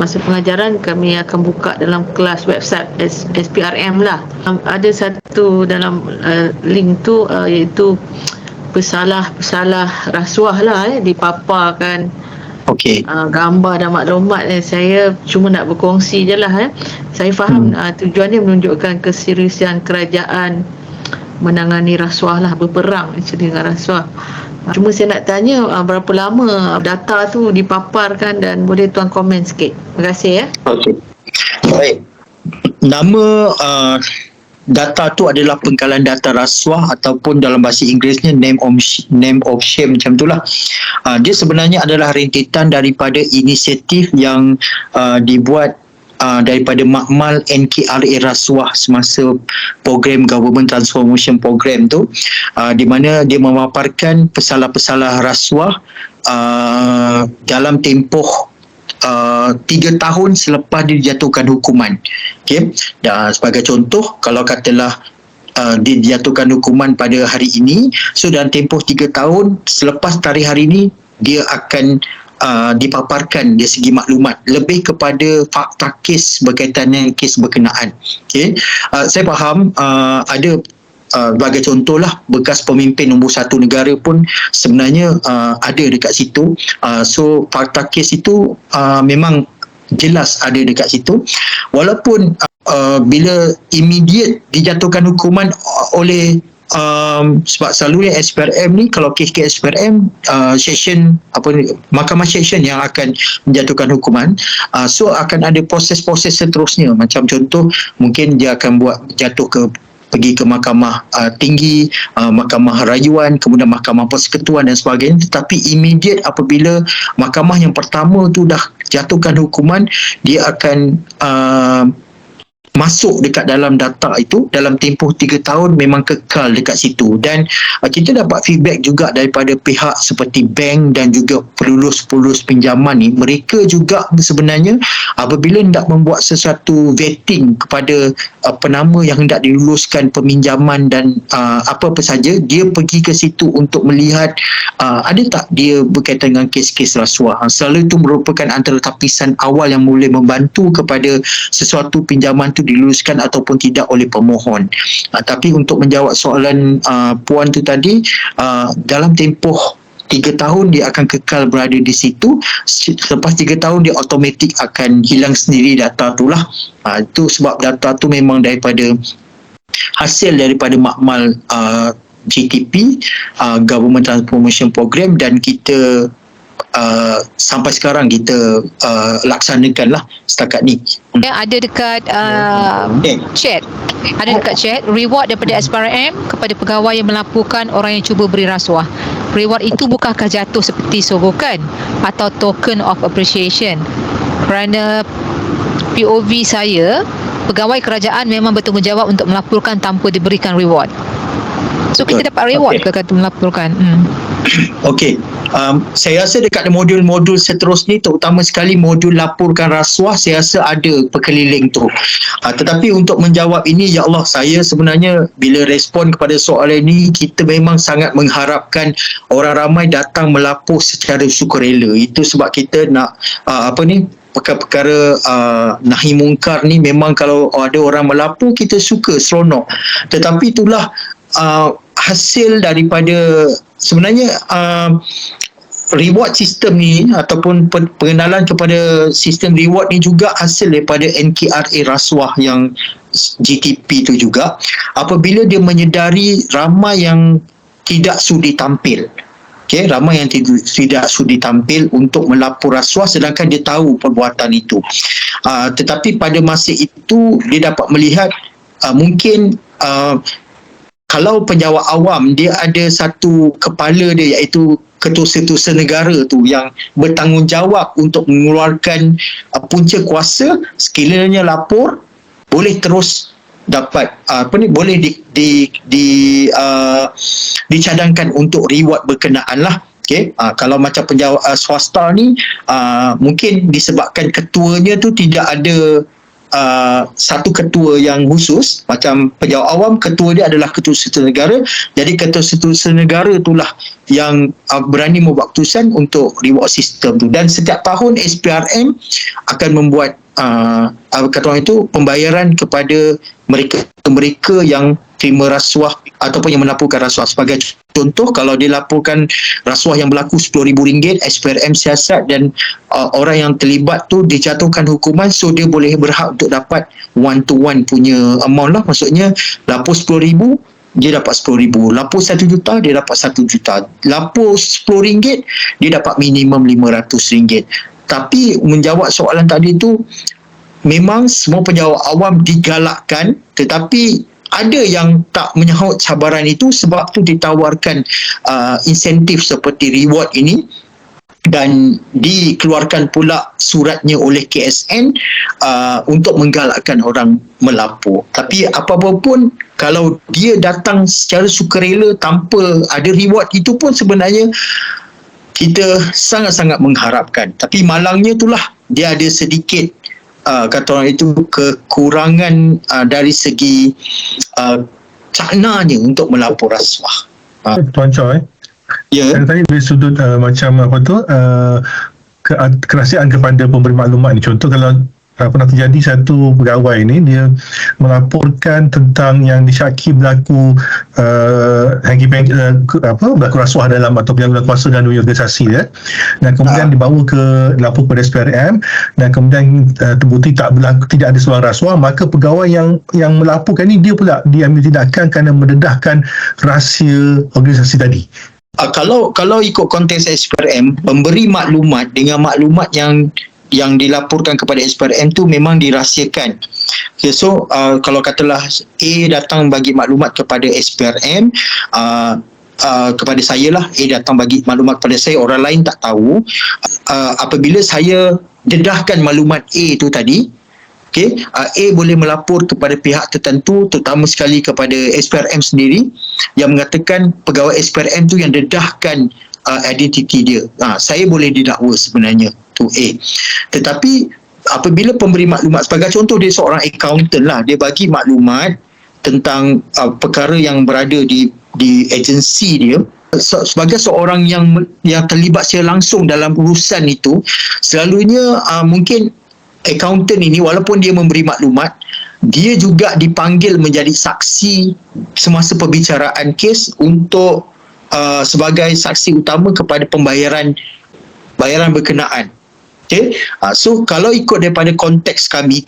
masa pengajaran kami akan buka dalam kelas website SPRM lah. Ada satu dalam link tu iaitu pesalah-pesalah rasuah lah dipaparkan. Okey. Gambar dan maklumat. Saya cuma nak berkongsi je lah. Saya faham tujuannya menunjukkan keseriusan kerajaan menangani rasuah lah, berperang dengan rasuah. Cuma saya nak tanya berapa lama data tu dipaparkan, dan boleh tuan komen sikit. Terima kasih ya. Okey. Baik. Nama data tu adalah pengkalan data rasuah ataupun dalam bahasa Inggerisnya name of shame, macam itulah. Dia sebenarnya adalah rentetan daripada inisiatif yang dibuat daripada makmal NKRA rasuah semasa program Government Transformation Program tu, di mana dia memaparkan pesalah-pesalah rasuah dalam tempoh 3 tahun selepas dijatuhkan hukuman. Okay? Dan sebagai contoh, kalau katalah dijatuhkan hukuman pada hari ini, so dalam tempoh 3 tahun selepas tarikh hari ini dia akan dipaparkan dari segi maklumat lebih kepada fakta kes berkaitan dengan kes berkenaan. Okay. Saya faham ada sebagai contohlah bekas pemimpin nombor 1 negara pun sebenarnya ada dekat situ. So fakta kes itu memang jelas ada dekat situ, walaupun bila immediate dijatuhkan hukuman oleh sebab selalunya SPRM ni, kalau kes-kes SPRM section mahkamah section yang akan menjatuhkan hukuman, so akan ada proses-proses seterusnya. Macam contoh, mungkin dia akan buat jatuh ke pergi ke mahkamah tinggi, mahkamah rayuan, kemudian mahkamah persekutuan dan sebagainya. Tetapi immediate apabila mahkamah yang pertama tu dah jatuhkan hukuman, dia akan masuk dekat dalam data itu dalam tempoh 3 tahun, memang kekal dekat situ. Dan kita dapat feedback juga daripada pihak seperti bank dan juga pelulus-pelulus pinjaman ni, mereka juga sebenarnya apabila hendak membuat sesuatu vetting kepada penama yang hendak diluluskan peminjaman dan apa-apa saja, dia pergi ke situ untuk melihat ada tak dia berkaitan dengan kes-kes rasuah. Selalu itu merupakan antara tapisan awal yang boleh membantu kepada sesuatu pinjaman tu diluluskan ataupun tidak oleh pemohon. Tapi untuk menjawab soalan puan tu tadi, dalam tempoh 3 tahun dia akan kekal berada di situ. Selepas 3 tahun dia automatik akan hilang sendiri data tu lah. Itu sebab data tu memang daripada hasil daripada makmal GTP, Government Transformation Program, dan kita sampai sekarang kita laksanakan lah setakat ni. Ada dekat chat, reward daripada SPRM kepada pegawai yang melaporkan orang yang cuba beri rasuah. Reward itu bukankah jatuh seperti sogokan atau token of appreciation? Kerana POV saya, pegawai kerajaan memang bertanggungjawab untuk melaporkan tanpa diberikan reward. So kita dapat reward ke kata melaporkan? Okey, saya rasa dekat modul-modul seterusnya, terutama sekali modul laporkan rasuah, saya rasa ada perkeliling tu. Tetapi untuk menjawab ini, ya Allah, saya sebenarnya bila respon kepada soalan ini, kita memang sangat mengharapkan orang ramai datang melapor secara sukarela. Itu sebab kita nak perkara-perkara nahi mungkar ni, memang kalau ada orang melapor, kita suka, seronok. Tetapi itulah hasil daripada sebenarnya reward system ni ataupun pengenalan kepada sistem reward ni juga hasil daripada NKRA rasuah yang GTP tu juga, apabila dia menyedari ramai yang tidak sudi tampil. Ramai yang tidak sudi tampil untuk melapor rasuah sedangkan dia tahu perbuatan itu. Tetapi pada masa itu dia dapat melihat mungkin kalau penjawat awam dia ada satu kepala dia, iaitu ketua setiausaha negara tu yang bertanggungjawab untuk mengeluarkan punca kuasa, sekiranya lapor boleh terus dapat boleh dicadangkan untuk reward berkenaan lah. Kalau macam penjawat swasta ni mungkin disebabkan ketuanya tu tidak ada satu ketua yang khusus. Macam penjawat awam, ketua dia adalah ketua setiausaha negara, jadi ketua setiausaha negara itulah yang berani membuat keputusan untuk reward sistem tu. Dan setiap tahun SPRM akan membuat pembayaran kepada mereka yang terima rasuah ataupun yang melaporkan rasuah. Sebagai contoh, kalau dia laporkan rasuah yang berlaku RM10,000, SPRM siasat dan orang yang terlibat tu dijatuhkan hukuman, so dia boleh berhak untuk dapat one to one punya amount lah. Maksudnya lapor RM10,000 dia dapat RM10,000, lapor RM1,000,000 dia dapat RM1,000,000, lapor RM10 dia dapat minimum RM500. Tapi menjawab soalan tadi tu, memang semua penjawat awam digalakkan, tetapi ada yang tak menyahut cabaran itu, sebab tu ditawarkan insentif seperti reward ini, dan dikeluarkan pula suratnya oleh KSN untuk menggalakkan orang melapor. Tapi apa-apa pun, kalau dia datang secara sukarela tanpa ada reward, itu pun sebenarnya kita sangat-sangat mengharapkan. Tapi malangnya itulah, dia ada sedikit kata orang itu kekurangan dari segi caknanya untuk melapor rasuah. Tuan Choi, dan tadi dari sudut macam apa tu kerahsiaan kepada pemberi maklumat ni, contoh kalau pernah terjadi satu pegawai ni dia melaporkan tentang yang disyaki berlaku berlaku rasuah dalam atau penyalahgunaan kuasa dalam organisasi dan kemudian dibawa ke lapor kepada SPRM dan kemudian terbukti tidak ada sebarang rasuah, maka pegawai yang melaporkan ni dia pula diambil tindakan kerana mendedahkan rahsia organisasi tadi. Kalau ikut konteks SPRM, pemberi maklumat dengan maklumat yang dilaporkan kepada SPRM tu memang dirahsiakan. Okay, so kalau katalah A datang bagi maklumat kepada SPRM, kepada saya lah, A datang bagi maklumat kepada saya, orang lain tak tahu. Apabila saya dedahkan maklumat A tu tadi, okay, A boleh melapor kepada pihak tertentu, terutama sekali kepada SPRM sendiri, yang mengatakan pegawai SPRM tu yang dedahkan identiti dia. Saya boleh didakwa sebenarnya tu A. Tetapi apabila pemberi maklumat, sebagai contoh dia seorang accountant lah, dia bagi maklumat tentang perkara yang berada di agensi dia, sebagai seorang yang terlibat secara langsung dalam urusan itu, selalunya mungkin accountant ini walaupun dia memberi maklumat, dia juga dipanggil menjadi saksi semasa perbicaraan kes untuk sebagai saksi utama kepada bayaran berkenaan. Okay. So kalau ikut daripada konteks kami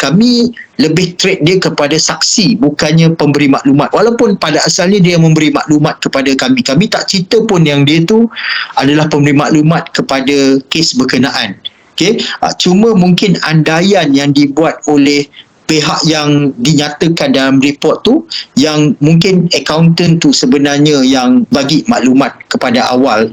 lebih treat dia kepada saksi, bukannya pemberi maklumat. Walaupun pada asalnya dia memberi maklumat kepada kami tak cerita pun yang dia tu adalah pemberi maklumat kepada kes berkenaan. Okay. Cuma mungkin andaian yang dibuat oleh pihak yang dinyatakan dalam report tu, yang mungkin accountant tu sebenarnya yang bagi maklumat kepada awal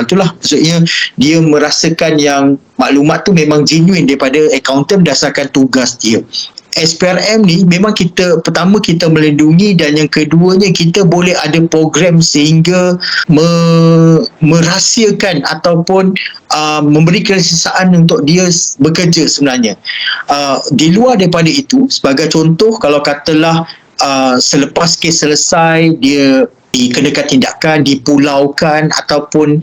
tu lah. Maksudnya dia merasakan yang maklumat tu memang genuine daripada accountant berdasarkan tugas dia. SPRM ni memang pertama kita melindungi, dan yang keduanya kita boleh ada program sehingga merahsiakan ataupun memberi kelesaan untuk dia bekerja sebenarnya. Di luar daripada itu, sebagai contoh, kalau katalah selepas kes selesai dia dikenakan tindakan, dipulaukan ataupun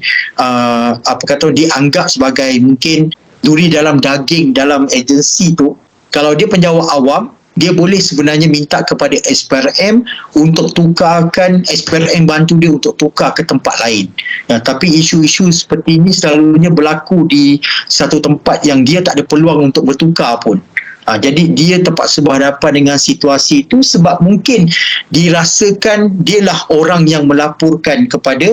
dianggap sebagai mungkin duri dalam daging dalam agensi tu, kalau dia penjawat awam, dia boleh sebenarnya minta kepada SPRM untuk tukarkan, SPRM bantu dia untuk tukar ke tempat lain. Tapi isu-isu seperti ini selalunya berlaku di satu tempat yang dia tak ada peluang untuk bertukar pun. Jadi dia terpaksa berhadapan dengan situasi itu sebab mungkin dirasakan dialah orang yang melaporkan kepada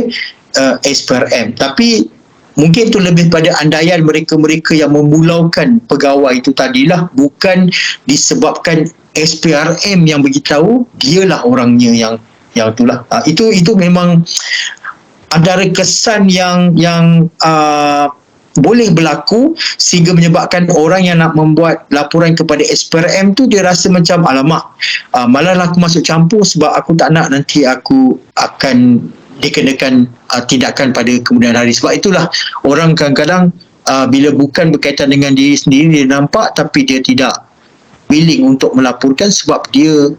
SPRM. Tapi mungkin itu lebih pada andaian mereka-mereka yang memulaukan pegawai itu tadilah, bukan disebabkan SPRM yang beritahu dialah orangnya yang itulah. Itu memang antara kesan yang boleh berlaku sehingga menyebabkan orang yang nak membuat laporan kepada SPRM tu dia rasa macam alamak, malah aku masuk campur sebab aku tak nak nanti aku akan dikenakan tindakan pada kemudian hari. Sebab itulah orang kadang-kadang bila bukan berkaitan dengan diri sendiri dia nampak, tapi dia tidak willing untuk melaporkan sebab dia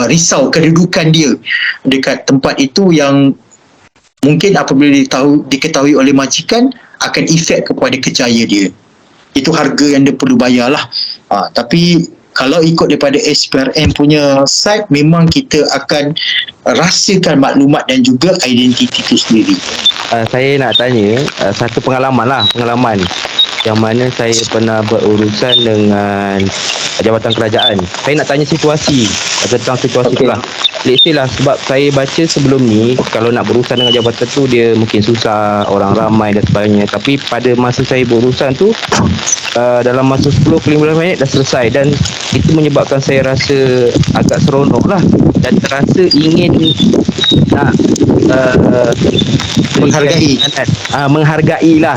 risau kedudukan dia dekat tempat itu yang mungkin apabila diketahui oleh majikan akan efek kepada kerjaya dia. Itu harga yang dia perlu bayarlah. Tapi kalau ikut daripada SPRM punya side, memang kita akan rahsiakan maklumat dan juga identiti itu sendiri. Saya nak tanya satu pengalaman yang mana saya pernah berurusan dengan jabatan kerajaan. Saya nak tanya situasi tentang situasi itulah. Let's say lah, sebab saya baca sebelum ni kalau nak berurusan dengan jabatan tu dia mungkin susah, orang ramai dan sebagainya. Tapi pada masa saya berurusan tu dalam masa 10-15 minit dah selesai, dan itu menyebabkan saya rasa agak seronok lah dan terasa ingin nak menghargai lah.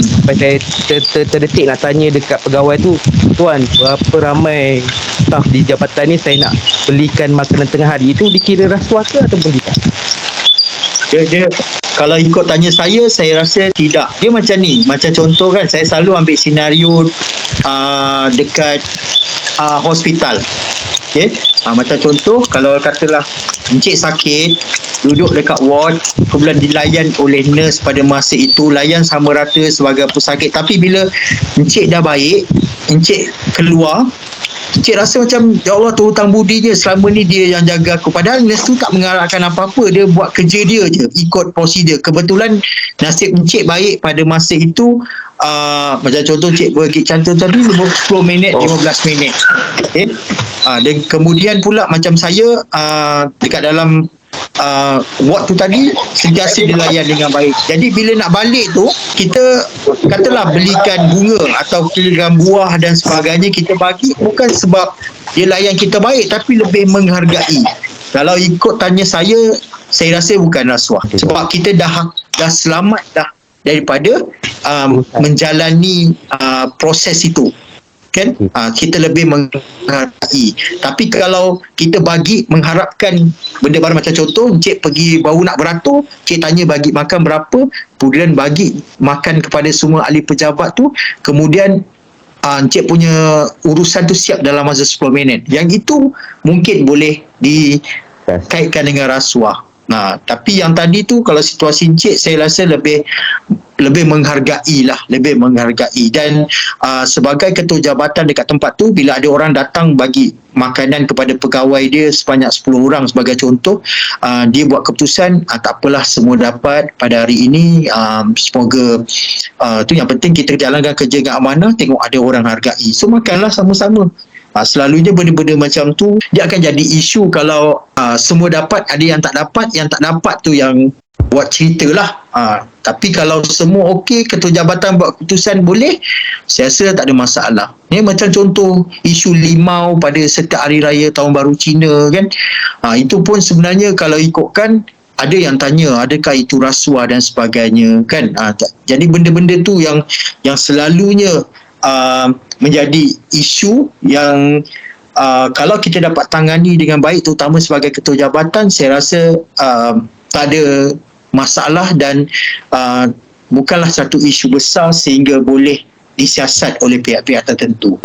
Sampai saya terdetik nak tanya dekat pegawai tu, tuan, berapa ramai staf di jabatan ni saya nak belikan makanan tengah hari, itu dikira rasuah ke atau tidak? Dia kalau ikut tanya saya rasa tidak. Dia macam ni, macam contoh kan, saya selalu ambil senario dekat hospital. Okay? Macam contoh, kalau katalah encik sakit, duduk dekat ward, kemudian dilayan oleh nurse pada masa itu, layan sama rata sebagai pesakit. Tapi bila encik dah baik, encik keluar, encik rasa macam, ya Allah, terhutang budinya, selama ni dia yang jaga aku. Padahal nurse tu tak mengarahkan apa-apa, dia buat kerja dia je, ikut prosedur. Kebetulan nasib encik baik pada masa itu. Macam contoh cik bagi cantum tadi 10 minit 15 minit. Okay? Dan kemudian pula macam saya dekat dalam ward tu tadi sentiasa dilayan dengan baik. Jadi bila nak balik tu, kita katalah belikan bunga atau kilogram buah dan sebagainya, kita bagi bukan sebab dia layan kita baik tapi lebih menghargai. Kalau ikut tanya saya rasa bukan rasuah. Sebab kita dah selamat dah daripada menjalani proses itu. Kan? Kita lebih menghargai. Tapi kalau kita bagi mengharapkan benda baru, macam contoh Encik pergi baru nak beratur, Encik tanya bagi makan berapa, kemudian bagi makan kepada semua ahli pejabat tu, kemudian Encik punya urusan tu siap dalam masa 10 minit. Yang itu mungkin boleh dikaitkan dengan rasuah. Tapi yang tadi tu kalau situasi Encik, saya rasa lebih menghargai lah, lebih menghargai. Dan sebagai ketua jabatan dekat tempat tu, bila ada orang datang bagi makanan kepada pegawai dia sebanyak 10 orang sebagai contoh, dia buat keputusan tak apalah, semua dapat pada hari ini, semoga tu yang penting kita jalankan kerja dengan amanah, tengok ada orang hargai, so makanlah sama-sama. Selalunya benda-benda macam tu dia akan jadi isu kalau semua dapat, ada yang tak dapat tu yang buat cerita lah. Tapi kalau semua okey, ketua jabatan buat keputusan boleh, saya rasa tak ada masalah. Ni macam contoh isu limau pada setiap hari raya Tahun Baru Cina kan. Itu pun sebenarnya kalau ikutkan, ada yang tanya adakah itu rasuah dan sebagainya kan. Jadi benda-benda tu yang selalunya menjadi isu yang kalau kita dapat tangani dengan baik, terutama sebagai ketua jabatan, saya rasa tak ada masalah dan bukanlah satu isu besar sehingga boleh disiasat oleh pihak-pihak tertentu.